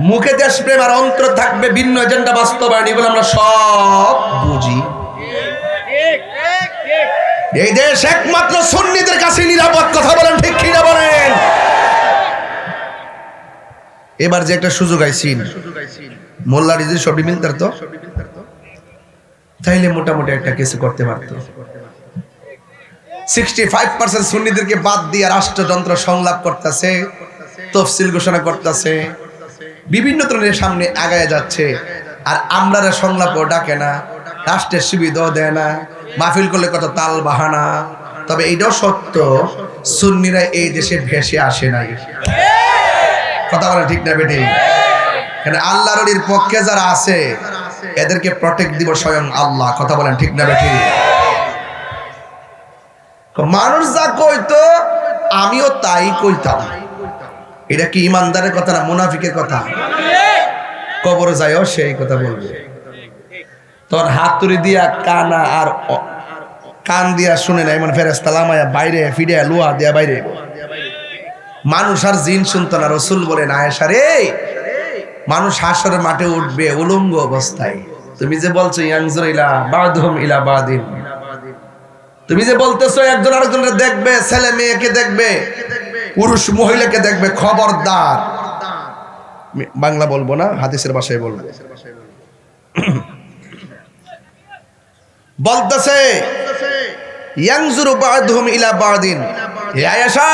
Speaker 1: মুখে দেশ প্রেম আর অন্তর থাকবে ভিন্ন এজেন্ডা বাস্তবায়ন, এগুলো আমরা সব বুঝি। এই দেশ একমাত্র সুন্নিদের কাছে নিরাপদ, কথা বলেন ঠিক কিনা বলেন? এবার যে একটা সুযোগ আইছিল, মোল্লা রিজি সবই মিলতার তো, তাইলে মোটামুটি একটা কিছু করতে পারত। 65% সুন্নিদেরকে বাদ দিয়ে রাষ্ট্রযন্ত্র সংলাপ করতেছে, তফসিল ঘোষণা করতেছে, বিভিন্ন ধরনের সামনে আগায় যাচ্ছে। আর আমরা সংলাপও ডাকে না, রাষ্ট্রের সুবিধাও দেয় না, মাহফিল করলে কত তাল বাহানা। তবে এইটাও সত্য, সুন্নিরা এই দেশে ভেসে আসে নাই, কথা বলা ঠিক না বেটি? কারণ আল্লাহর ওলির পক্ষে যারা আছে এদেরকে প্রটেক্ট দিব স্বয়ং আল্লাহ, কথা বলেন ঠিক না বেটি? মানুষ যা কইতো আমিও তাই কইতাম, এটা কি ইমানদারের কথা না মুনাফিকের কথা? কবরে যায়ও সেই কথা বলবে। তোর হাতুড়ি দিয়া কানা আর কান দিয়া শুনে না, এমন ফেরেশতা লামায়া বাইরে ফিরে লোহা দিয়া বাইরে। মানুষ আর জিন শুনতো না। রসুল বলেন, আয়েশা রে, মানুষ হাসরের মাঠে উঠবে উলঙ্গ অবস্থায়। তুমি যে বলছো ইয়ানজুর ইলা বাদহুম ইলা বাদিন, তুমি যে বলতেছো একজন আরেকজনকে দেখবে, ছেলে মেয়েকে দেখবে, পুরুষ মহিলাকে দেখবে, খবরদার। বাংলা বলবো না, হাদিসের ভাষায় বলবো। বলতেছে ইয়ানজুরু বা'দুহুম ইলা বা'দিন, হে আয়েশা,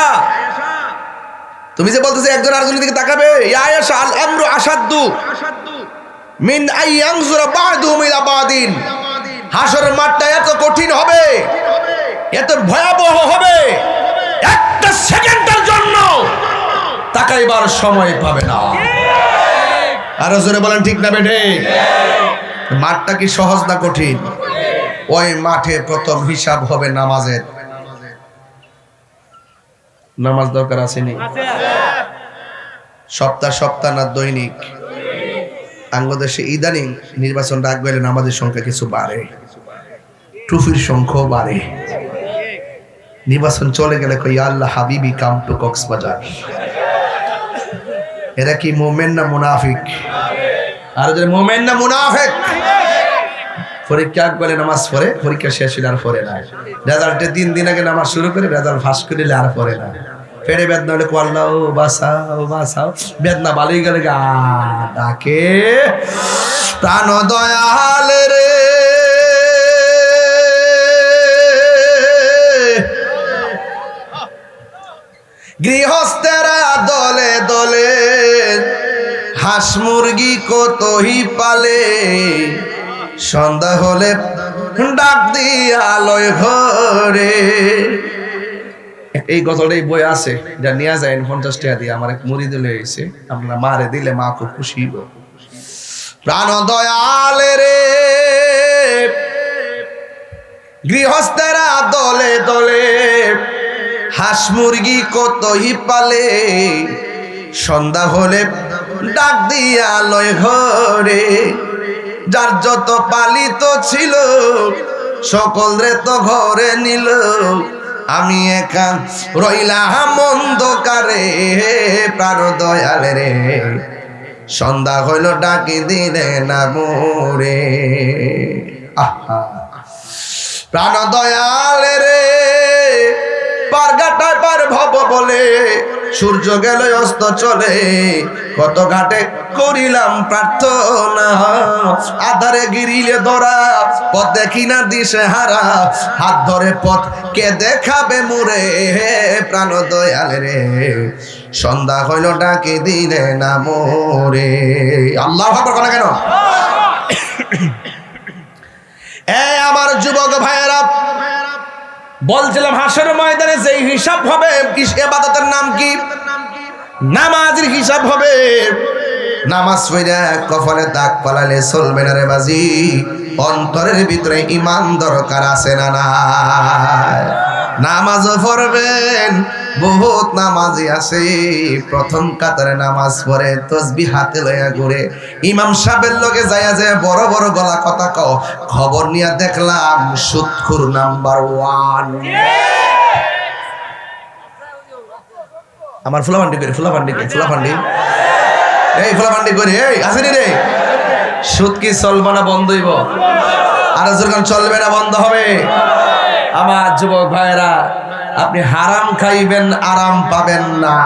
Speaker 1: তুমি যে বলতেছে একজন আরেকজনের দিকে তাকাবে, ইয়া আয়েশা আল আমরু আশাদ্দু মিন আই ইয়ানজুরা বা'দুহুম ইলা বা'দিন, হাসরের মাঠটা এত কঠিন হবে, এত ভয়াবহ হবে, একটা সেকেন্ডের জন্য তাকাইবার সময় পাবে না। আরো জোরে বলেন ঠিক না বেঠে? মাঠটা কি সহজ না কঠিন? ওই মাঠে প্রথম হিসাব হবে নামাজের। নামাজ দরকার আসেনি? সপ্তাহ না দৈনিক? বাংলাদেশে ইদানিং নির্বাচন ডাক গেলে নামাজের সংখ্যা কিছু বাড়ে, টুফির সংখ্যাও বাড়ে। নির্বাচন চলে গেলে কই আল্লাহ হাবিবি কাম টু কক্সবাজার। এরা কি মোমেন না মুনাফিক? আর যদি মোমেন না মুনাফিক? পরীক্ষা বলে নামাজ পড়ে, পরীক্ষা শেষ হলে আর পড়ে না। রেজাল্টের 3 দিন আগে নামাজ শুরু করে রেজাল্ট ফাঁস করে আর পড়ে না। পেটে বেদনা হলে আল্লাহ ও বাসাও, বেদনা ভালোই গেলে গা ডাকে প্রাণ দয়াল রে, গৃহস্থেরা দলে দলে হাঁস মুরগি কতই পালে, সন্ধ্যা হলে ডাক দিয়া আলোয় ঘরে। এই গজলটাই বই আছে, যা নিয়ে যায় 50 টাকা দিয়ে আমার এক মুড়ি দিলে এসে, আপনারা মারে দিলে মা খুব খুশি হইব। প্রাণ দয়াল রে, গৃহস্থেরা দলে দলে হাঁস মুরগি কতই পালে, সন্ধ্যা হলে ডাক দিয়া লয় ঘরে। যার যত পালিত ছিল সকল রে তো ঘরে নিল, আমি একা রইলাম অন্ধকারে। প্রাণ দয়াল রে, সন্ধ্যা হইল ডাকি দিলে না মোরে। আহা প্রাণ দয়াল রে, পারঘাটায় পার ভব বলে সূর্য গেল অস্ত চলে, কত ঘাটে করিলাম প্রার্থনা, আধারে গিরিলে ধরা পথ দেখি না দিশে হারা, হাত ধরে পথ কে দেখাবে মুরে। প্রাণ দয়াল রে, সন্ধ্যা হইল ডাকি দিলে না মোরে। আল্লাহু আকবার বলা কেন? আমার যুবক ভাইয়েরা, বলছিলাম হাসরের ময়দানে যেই হিসাব হবে, ইবাদতের নাম কি? নামাজের হিসাব হবে। নামাজ পড়া কপালে দাগ পালালে চলবে না রে বাজি, অন্তরের ভিতরে ঈমান দরকার আছে না নাই? নামাজও পড়বেন, বহুত নামাজি আছে প্রথম কাতারে নামাজ পড়ে তাসবিহ হাতে লইয়া ঘুরে, ইমাম সাহেবের লগে যাইয়া যায় বড় বড় গলা কথা কও, খবর নিয়া দেখলাম সুদখোর নাম্বার 1। আমার ফুলাফান্ডি করে ফুলাফান্ডি এই ফুলাফান্ডি করে এই আসেনি রে, সুদ কি চলবে না বন্ধ হইব? আর যখন চলবে না বন্ধ হবে? আমার যুবক ভাইরা, আপনি হারাম খাইবেন আরাম পাবেন না।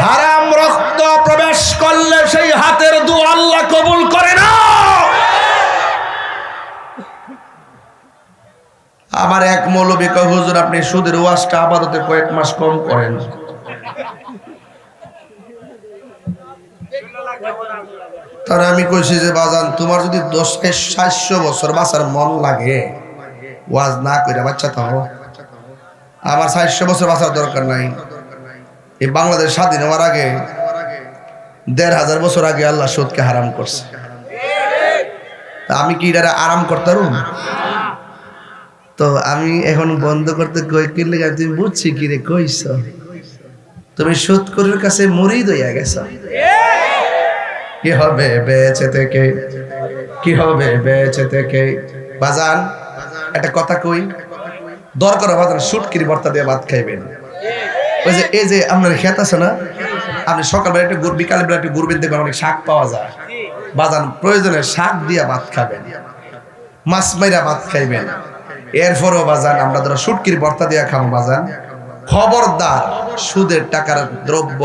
Speaker 1: হারাম রক্ত প্রবেশ করলে সেই হাতের দোয়া আল্লাহ কবুল করে না। আমার এক মৌলবী কয়, হুজুর আপনি সুদের ওয়াজটা আপাতত কয়েক মাস কম করেন। তার আমি কইছি যে বাজান, তোমার যদি 700 বছর বাঁচার মন লাগে, ওয়াজ না কইরা বাচ্চা থাকো। আমার 700 বছর বাঁচার দরকার নাই। এই বাংলাদেশ স্বাধীন হওয়ার আগে 1500 বছর আগে আল্লাহ সুদকে হারাম করছে। আমি কি এটা আরাম করতে পারুম? তো আমি এখন বন্ধ করতে কই কিনলে, তুমি বুঝছি কি রে কইছ, তুমি সুদখোরের কাছে মুরিদ হইয়া গেছ। কি হবে বেঁচে থেকে, কি হবে বেঁচে থেকে? বাজান একটা কথা কই, দরকার বাজান সুটকির ভর্তা দিয়ে ভাত খাইবেন। ওই যে এই যে আপনার ক্ষেত আছে না, আপনি সকালবেলা একটু গুড়, বিকালবেলা একটু গুড়বেন, দেখবেন অনেক শাক পাওয়া যায়। বাজান প্রয়োজনে শাক দিয়া ভাত খাবেন, মাছ মাইরা ভাত খাইবেন। এরপরও বাজান আমরা ধরো সুটকির ভর্তা দিয়া খাবো। বাজান খবরদার সুদের টাকার দ্রব্য,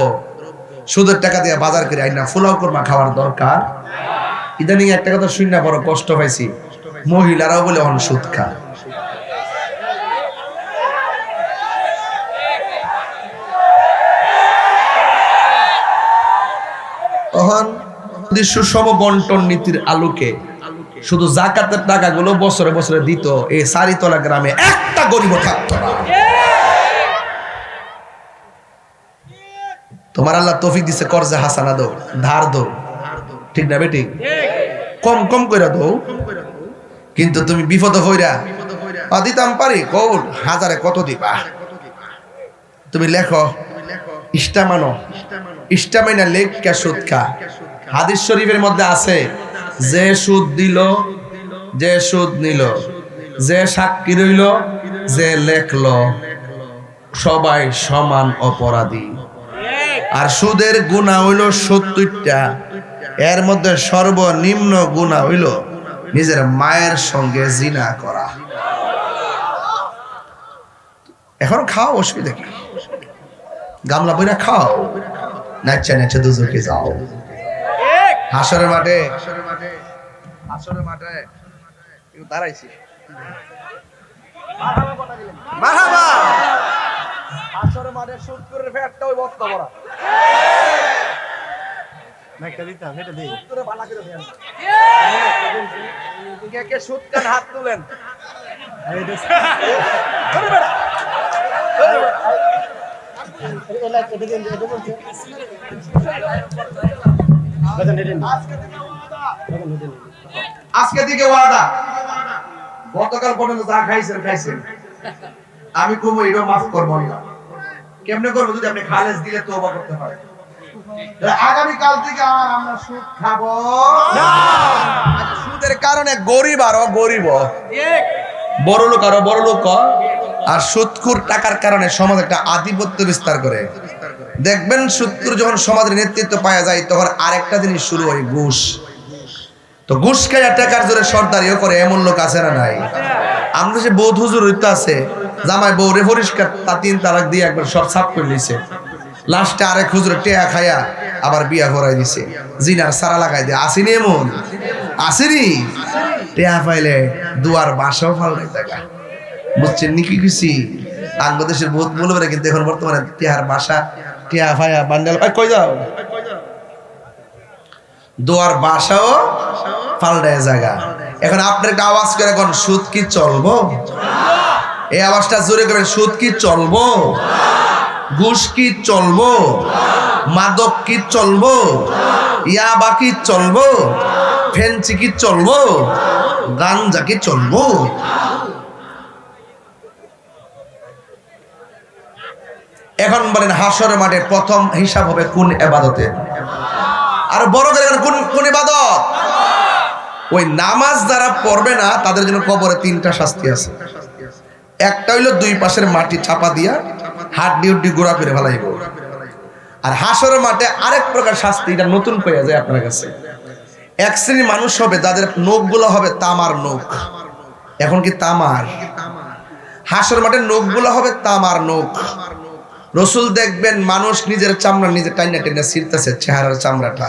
Speaker 1: সুদের টাকা দিয়ে বাজার করে আইনা ফুলাও কোরমা খাওয়ার দরকার। ইদানিং একটা কথা শুনে বড় কষ্ট পাইছি, মহিলারাও বলে অন সুদ খায়। তখন সুষম বন্টন নীতির আলোকে শুধু জাকাতের টাকাগুলো বছরে বছরে দিত, এই সারিতলা গ্রামে একটা গরিব থাকতো না। তোমার আল্লাহ তৌফিক দিছে, কর্জে হাসানা দো, ধার দো, ঠিক না বেটি? কম কম কইরা দো, কিন্তু তুমি বিপদ হইরা দিতাম পারি কৌল হাজারে কত দিবা? তুমি লেখো ইস্টামানো, ইস্টামাইনা লেখ কে সুদ খা। হাদিস শরীফের মধ্যে আছে, যে সুদ দিল, যে সুদ নিল, যে সাক্ষী রইল, যে লেখলো, সবাই সমান অপরাধী। আর সুদের গুনাহ হইল ৭০টা, এর মধ্যে সর্বনিম্ন গুনাহ হইল নিজের মায়ের সঙ্গে জিনা করা। এখন খাও, অসুবিধা কি? গামলা বইরা খাও, নাচা নাচা দুজকে যাও। হাসরের মাঠে, হাসরের মাঠে দাঁড়াইছি, মারহাবা। হাসরের মাঠে সুদ করে ফেটটা ওই বস্তা ভরা। নাইটা দিতাম, এটা দেই। সুদ করে বালা করে দেন। কে কে সুদ খান হাত তুলেন। এই দেখ। ধরে বেড়া। আজকে থেকে ওয়াদা, গতকাল পর্যন্ত যা খাইছেন খাইছেন, আমি কমো এটা মাফ করবো না। কেমনে করবো? যদি আপনি খালেস দিলে তওবা করতে হয়। আগামী কাল থেকে আর আমরা সুদ খাবো না। সুদের কারণে গরিব আরো গরিব, বড় লোক আরো বড় লোক, আর সুদখোর টাকার কারণে সমাজ একটা আধিপত্য বিস্তার করে। দেখবেন সুদখোর যখন সমাজের নেতৃত্ব পাওয়া যায়, তখন আরেকটা জিনিস শুরু হয়, ঘুষ। তো ঘুষ খাইয়া টাকার জোরে সর্দারিও করে, এমন লোক আছে না নাই? আমরা যে বৌদ্ধ হুজুর হইতে আছে, জামাই বউরে পরিষ্কার তা ৩ তালাক দিয়ে একবার সব সাফ করে দিয়েছে, লাস্টে আরেক হুজুর টেয়া খাইয়া আবার বিয়া করাই দিছে, জিনার সারা লাগাই দিয়ে। আসিনি এমন? আসেনি? টেয়া পাইলে দুয়ার বাসাও ফাল্টাই টাকা, বুঝছেন নি কি খুশি? বাংলাদেশের বহুত মূল্য বেড়ে, কিন্তু এখন বর্তমানে টেহার বাসা, টেয়া ভাইয়া বান্ডাল কই যাও, দুয়ার বাসাও ফাল্টায় জায়গা। এখন আপনার একটা আওয়াজ করে এখন, সুদ কি চলবো? এই আওয়াজটা জোরে করেন, সুদ কি চলবো? ঘুষ কি চলবো? মাদক কি চলবো? ইয়াবা কি চলবো? ফেন্সি কি চলবো? গাঞ্জা কি চলবো? এখন বলেন, হাসরের মাঠে প্রথম হিসাব হবে কোন ইবাদতে? আর বড় করে কোন কোন ইবাদত? ওই নামাজ যারা পড়বে না, তাদের জন্য কবরে 3টা শাস্তি আছে। একটা হইলো 2 পাশের মাটি চাপা দিয়া হাড্ডি উড্ডি গোড়া করে ফেলাইব। আর হাসরের মাঠে আরেক প্রকার শাস্তি, এটা নতুন পেয়ে যায় আপনার কাছে। এক শ্রেণীর মানুষ হবে যাদের নখগুলো হবে তামার নখ। এখন কি তামার? হাসরের মাঠে নখগুলো হবে তামার নখ। রসুল দেখবেন মানুষ নিজের চামড়া নিজে টাইনা টাইনা ছিঁড়তেছে, চেহারার চামড়াটা,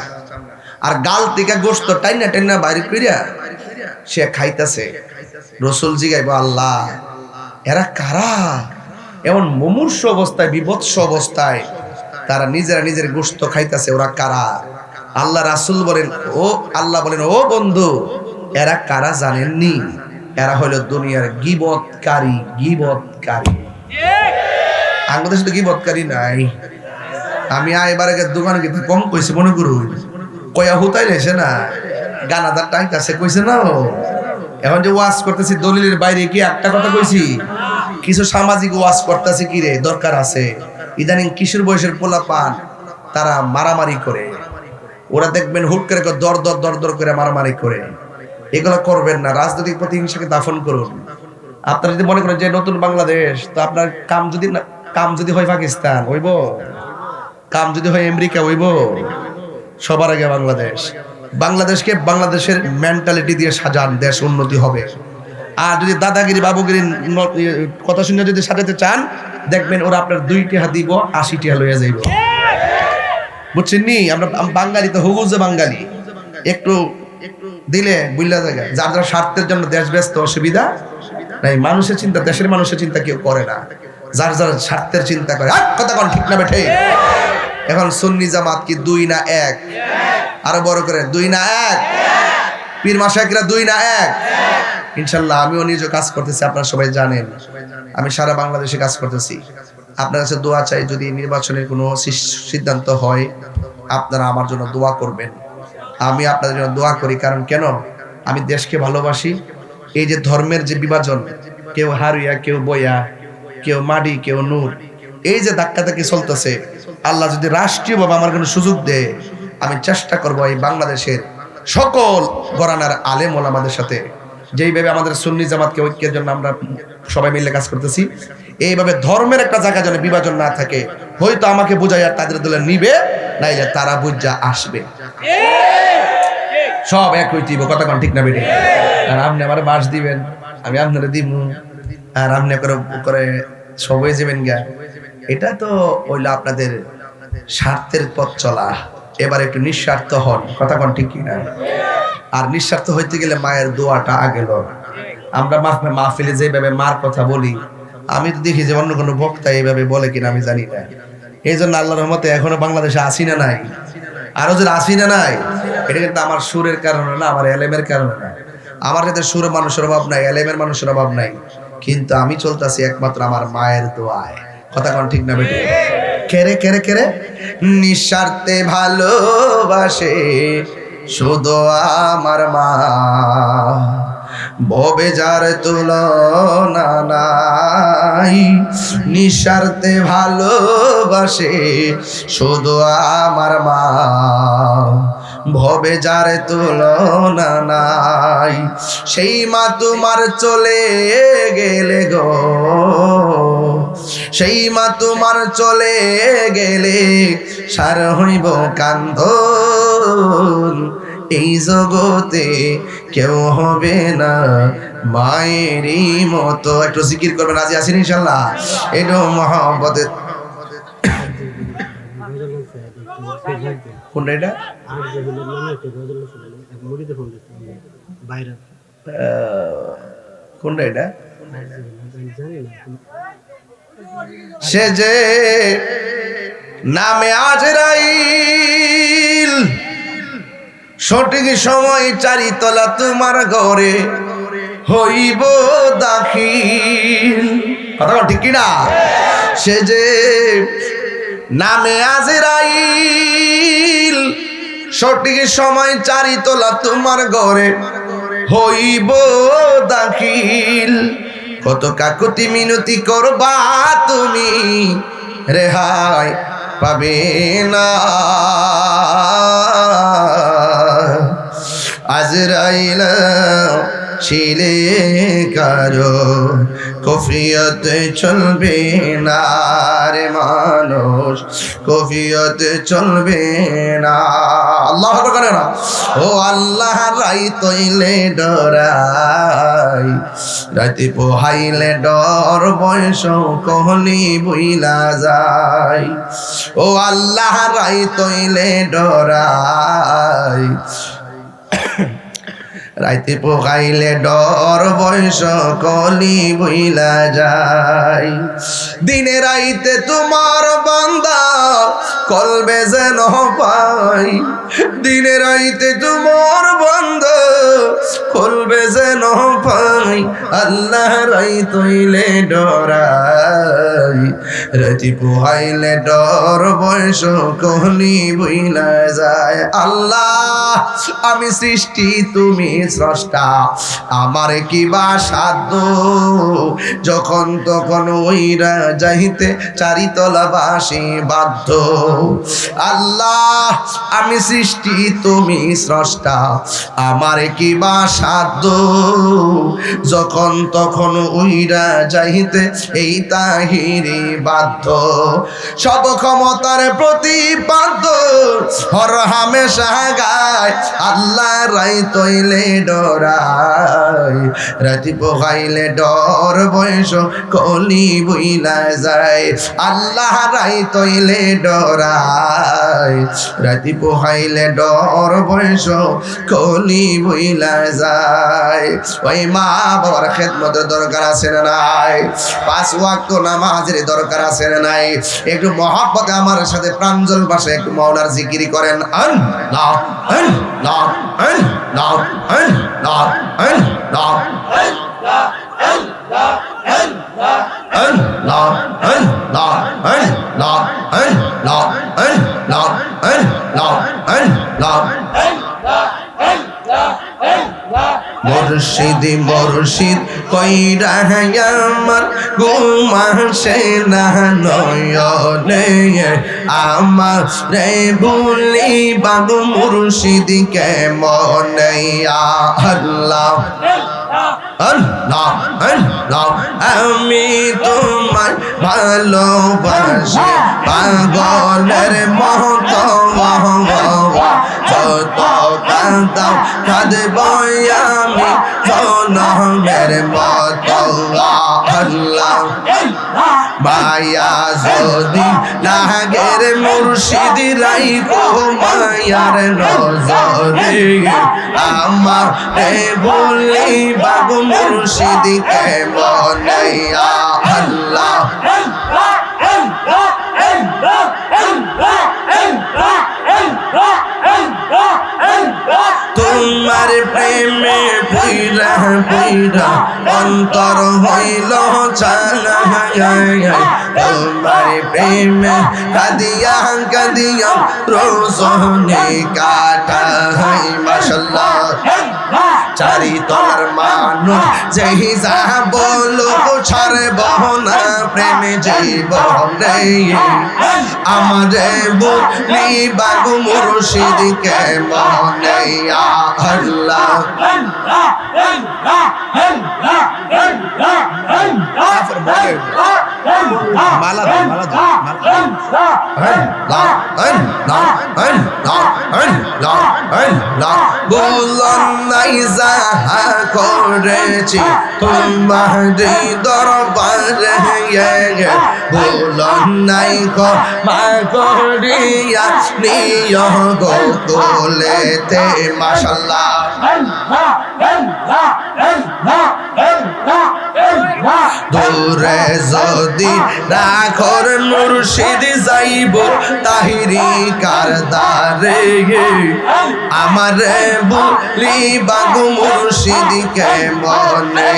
Speaker 1: আর গাল থেকে গোশত টাইনা টাইনা বাইরে কইরা সে খাইতেছে। রসুল জিগাইব, আল্লাহ এরা কারা? এমন মুমূর্ষ অবস্থায়, বিভৎস অবস্থায় তারা নিজেরা নিজের গোশত খাইতেছে, ওরা কারা? আল্লাহ রাসূল বলেন, ও আল্লাহ বলেন, ও বন্ধু, এরা কারা জানেননি? এরা হলো দুনিয়ার গীবতকারী। গীবতকারী বাংলাদেশে তো গীবতকারী নাই। আমি এবারে দোকানে কিন্তু কম কইছি, মনে করুন কয়া হুতাইলে এসে না গানাদার টাইট আছে কইছে না। এখন যে ওয়াজ করতেছি দলিলের বাইরে কি একটা কথা কইছি? কিছু সামাজিক ওয়াজ করতেছি, কি রে দরকার আছে। ইদানিং কিশোর বয়সের পোলা পান তারা মারামারি করে, ওরা দেখবেন হুট করে দর দর দর দর করে মারামারি করে। এগুলো করবেন না, রাজনৈতিক প্রতিহিংসাকে দাফন করুন। আপনারা যদি মনে করেন যে নতুন বাংলাদেশ, তো আপনার কাম যদি হয় পাকিস্তান হইব, কাম যদি হয় আমেরিকা হইব। সবার আগে বাংলাদেশকে বাংলাদেশের মেন্টালিটি দিয়ে সাজান, দেশ উন্নতি হবে। আর যদি দাদাগিরি বাবুগিরি কথা শুনে যদি সাজাতে চান, দেখবেন ওরা আপনার 2 টাকা দিব, 80 টাকা লইয়া যাইব। বুঝছেন নি? আমরা বাঙালি তো হুগুজে বাঙালি, একটু দিলে বুঝলা জায়গা যার যার স্বার্থের জন্য দেশ ব্যস্ত, অসুবিধা নাই। মানুষের চিন্তা, দেশের মানুষের চিন্তা কেউ করে না, যার যার স্বার্থের চিন্তা করে। কথা কোন ঠিক না বেঠে? এখন সুন্নি জামাত কি 2 না 1? আরো বড় করে 2 না 1? পীর মাশায়েখরা 2 না 1? ইনশাআল্লাহ আমিও নিজে কাজ করতেছি, আপনারা সবাই জানেন আমি সারা বাংলাদেশে কাজ করতেছি। আপনার কাছে দোয়া চাই, যদি নির্বাচনের কোনো সিদ্ধান্ত হয় আপনারা আমার জন্য দোয়া করবেন। আমি আপনাদের জন্য দোয়া করি, কারণ কেন? আমি দেশকে ভালোবাসি। এই যে ধর্মের যে বিভাজন, কেউ হারিয়া, কেউ বইয়া, কেউ মাটি, কেউ নূর, এই যে ধাক্কাধাক্কি চলতেছে, আল্লাহ যদি রাষ্ট্রীয়ভাবে আমার কোনো সুযোগ দেয়, আমি চেষ্টা করব এই বাংলাদেশের সকল ঘরানার আলেম ওলামাদের সাথে, যেইভাবে আমাদের সুন্নি জামাতকে ঐক্যের জন্য আমরা সবাই মিলে কাজ করতেছি, এইভাবে ধর্মের একটা জায়গা যেন বিভাজন না থাকে। হয়তো আমাকে বুঝাইয়া তাদের দলে নিবে, নাইলে তারা বুঝা আসবে, সব এক হইতে দিব। কথা কোন ঠিক না বেটে? আর আপনি আমার বাস দিবেন, আমি আপনারা দিব, আর আপনি করে সবাই যাবেন গা, এটা তো হইলো আপনাদের স্বার্থের পথ চলা। এবার একটু নিঃস্বার্থ হন। কথা কোন ঠিক কিনা? আর নিঃস্বার্থ হইতে গেলে মায়ের দোয়াটা আগে লন। আমরা মাহফিলে যেভাবে মার কথা বলি, আমি তো দেখি যে অন্য কোনো বক্তা এইভাবে বলে কিনা আমি জানি না। এই জন্য আল্লাহর রহমতে এখনো বাংলাদেশে আসি না নাই, আরো যে আসি না নাই, এটা কিন্তু আমার সুরের কারণে না, আমার এলেমের কারণে না। আমার কাছে সুর মানুষের অভাব নাই, এলেমের মানুষের অভাব নাই, কিন্তু আমি চলতেছি একমাত্র আমার মায়ের দোয়ায়। কথা কোন ঠিক না বেটে? কেরে কেরে কেরে নিঃস্বার্থে ভালোবাসে শুধু আমার মা, ভবে যার তুলনা নাই। নিঃস্বার্থে ভালোবাসে শুধু আমার মা, ভবে যার তুলনা নাই। সেই মা তোমার চলে গেলে গো, সেই মা তোমার চলে গেলে সার হইব কান্দন। এই জগতে কেউ হবে না মায়েরই মতো। একটু জিকির করবেন, রাজি আছেন ইনশাল্লাহ? এটা মহব্বতের কোনটা? এটা কোনটা? এটা সে যে নামে আজরাইল, সঠিক সময় চারিতলা তোমার ঘরে হইব দাখিল। কথা ঠিক কিনা? সে যে নামে আজরাইল, সঠিক সময় চারিতলা তোমার ঘরে হইব দাখিল। কত কাকুতি মিনতি করবা তুমি, রেহাই পাবে না। আজরাইল ছিলে কারো কফিয়ত চলবে না রে মানুষ, কফিয়ত চলবে না। আল্লাহ করে না। ও আল্লাহ রাই তৈলে ডরাই, রাতে পোহাইলে ডর বয়স কহলি বইলা যায়। ও আল্লাহ রাই তৈলে ডরাই, রাইতে পোকাইলে ডর বয়স কলি বইলা যায়। দিনে রাইতে তোমার বান্দা কলবে যেন পাই, দিনে রাইতে তোমার বান্দা কলবে যেন পাই। আল্লাহ রাই তৈলে ডরাই, রাইতে পোহাইলে ডর বয়স কলি বইলা যায়। আল্লাহ আমি সৃষ্টি, তুমি স্রষ্টা, আমার কি বা সাধ্য যখন তখন ওইরা যাইতে চারিতলা বাসি বাধ্য। আল্লাহ আমি সৃষ্টি, তুমি স্রষ্টা, আমার কি বা সাধ্য যখন তখন ওইরা যাইতে এই তাহিরি বাধ্য। সব ক্ষমতার প্রতিপাদ্য হর হামেশা গায়, আল্লাহ রাই তৈলে ডরাই, রাতি পোহাইলে ডর বয়স কলি বইলা যায়। আল্লাহ রাই তৈলে ডরায়, রাতি পোহাইলে ডর বয়স কলি বইলা যায়। ওই মা বাবার খেদমতের দরকার আছে না নাই? 5 ওয়াক্ত নামাজের দরকার আছে না নাই? একটু মহব্বতে আমার সাথে প্রাঞ্জল ভাষায় একটু মাওলার জিকির করেন। আল্লাহ আল্লাহ আল্লাহ আল্লাহ আল্লাহ মুর্শিদ মুর্শিদ কইরা আমার ঘুম আসে না নয়নে, আমার রে বলি বাবু মুর্শিদ কেমনে। আল্লাহ আল্লাহ আল্লাহ আমি তোমার ভালোবাসি পাগলের মতো, কত কাঁদাও কাঁদব আমি জনমের মতো। আল্লাহ মায়া যদি লাগের মুর্শিদ রাইখো মায়ার নজরে, আমার বলি বাবু মুর্শিদ কেমনে। আল্লাহ তোমার প্রেমে পুইরা পুইরা অন্তর হইল চালা, তোমার প্রেমে কাঁদিয়া কাঁদিয়া রোজনে কাটা। মাশাআল্লাহ চারি তলার মানুষ যেই যা বলো ছাড়ব না প্রেমে জীবনে, আমারে বলি বাবু মুর্শিদ কেমনে। আল্লাহ মালা বলন নাই যাহা করেছি তোমার দরবারে, বলন নাই ক্ষমা করিয়া নিয় গো কোলেতে। মাশাআল্লাহ দূরে যদি রাখর মুর্শিদ যাইব তাহিরি কারদারে, আমারে বলি বাবু মুর্শিদ কেমনে।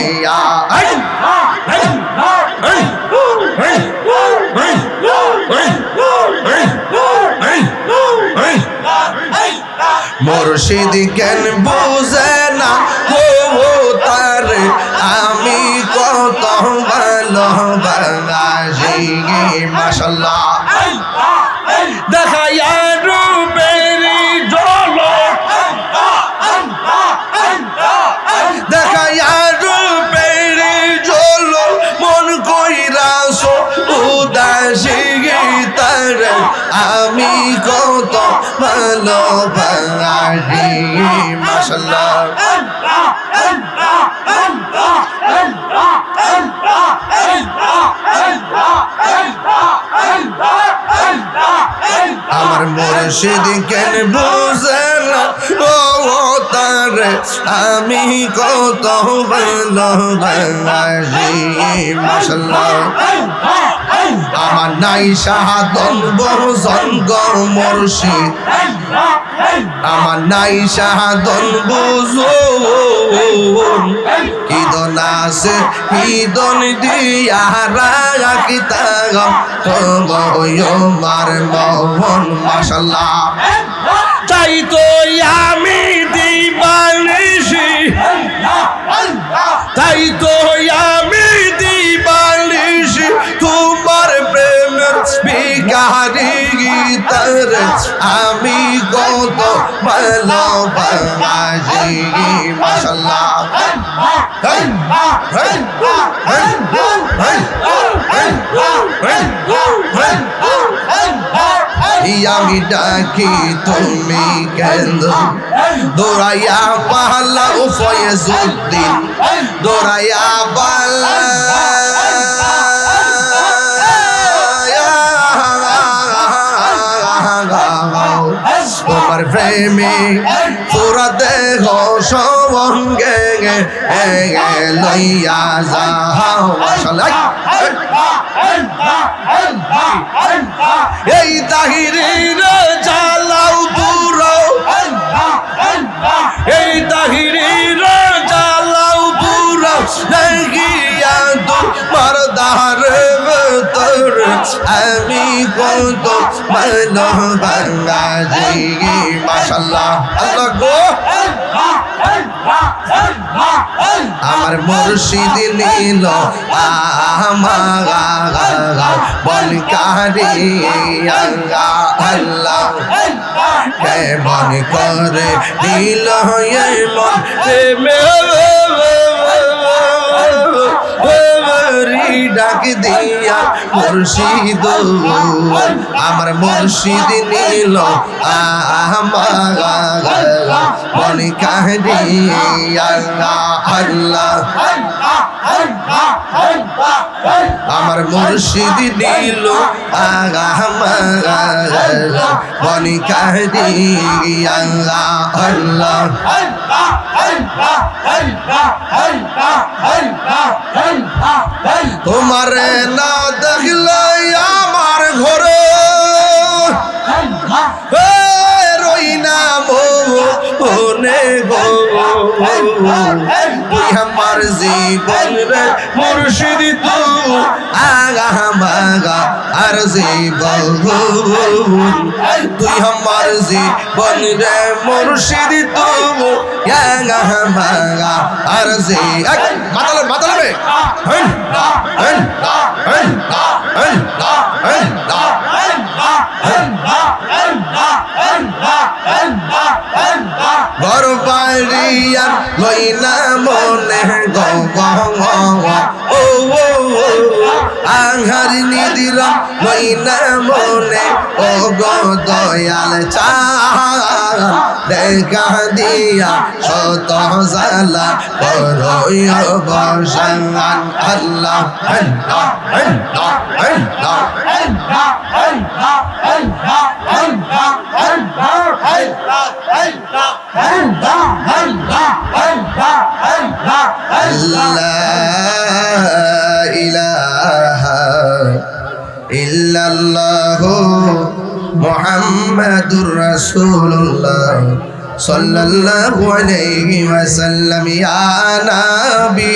Speaker 1: মুর্শিদ কেন বুঝে না ও তারে আমি কত ভালোবাসি। মাশাআল্লাহ দেখাইয়া রূপেরি ঝলক, দেখাইয়া রূপেরি ঝলক মন কইরাছো উদাসী তারে আমি কত ভালোবাসি। মাশাআল্লাহ আমার মুর্শিদ কেন বুঝে না ও তারে আমি কত ভালোবাসি। মাশাআল্লাহ আমার নাই শাহাদন বহজন গো মুর্শিদ, আমার নাই শাহাদন বুঝুন কি দন আছে কি দন দিয়া রাখিতাম তোমার মোহন। মাশাআল্লাহ তাই তো আমি দিবানিশি, তাই তো আমি দিবানিশি তোমার প্রেমের ভিখারি গীতার আমি কত ভালোবাসি। মাশাআল্লাহ আমি ডাকি তুমি কেন দৌড়াইয়া পালাও ফয়েজউদ্দিন, দৌড়াইয়া পালা প্রেমে পুরা দেহ সঙ্গে লইয়া যাও মাশাআল্লাহ এই তাহিরের জ্বালাও পুরো এই তাহিরের জ্বালাও পুরো লাগিয়া তোমার দারে তোর আমি কত মানো বাঙালি মাশাআল্লাহ আল্লাহ গো আমার মুর্শিদ নীল আমার বনকারি আল্লাহ কেমন করে নীল মন ডাক দিয়া মুর্শিদ আমার মুর্শিদ নীল আমার বনকারি আল্লাহ আমার মুর্শিদ নীল বনকারি আল্লাহ তোমার না দেখলে আমার ঘরে রই না মনে গো তুই আমার জীবন রে মুর্শিদ তু আগা মাগা আর জীবন তুই আমার জীবন রে মুর্শিদ তু আগা মাগা আর জি মাতালে ঘর বাড়িয়া লইনা মনে ও আহার নিদিলাম লইনা মনে ও গো দয়াল চাল দেখা দিয়া শত জালা করই বসান আল্লাহ ইল্লাল্লাহু মুহাম্মাদুর রাসূলুল্লাহ সাল্লাল্লাহু আলাইহি ওয়াসাল্লাম ইয়া নবী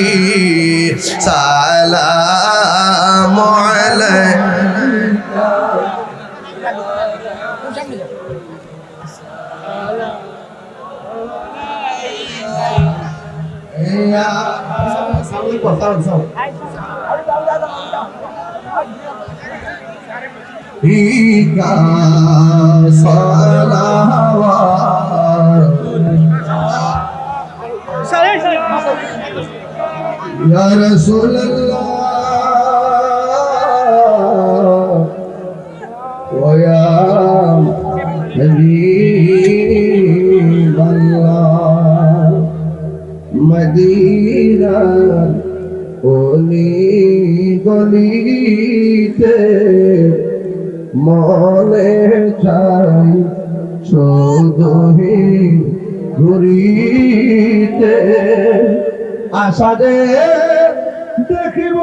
Speaker 1: সালামু আলাইকা ইয়া সালামু আলাইকা Ika salawat Ya Rasulullah Wa ya Habibullah Madinah Oli golite মনে চাই শুধুই ঘুরিতে আশা দে দেখিব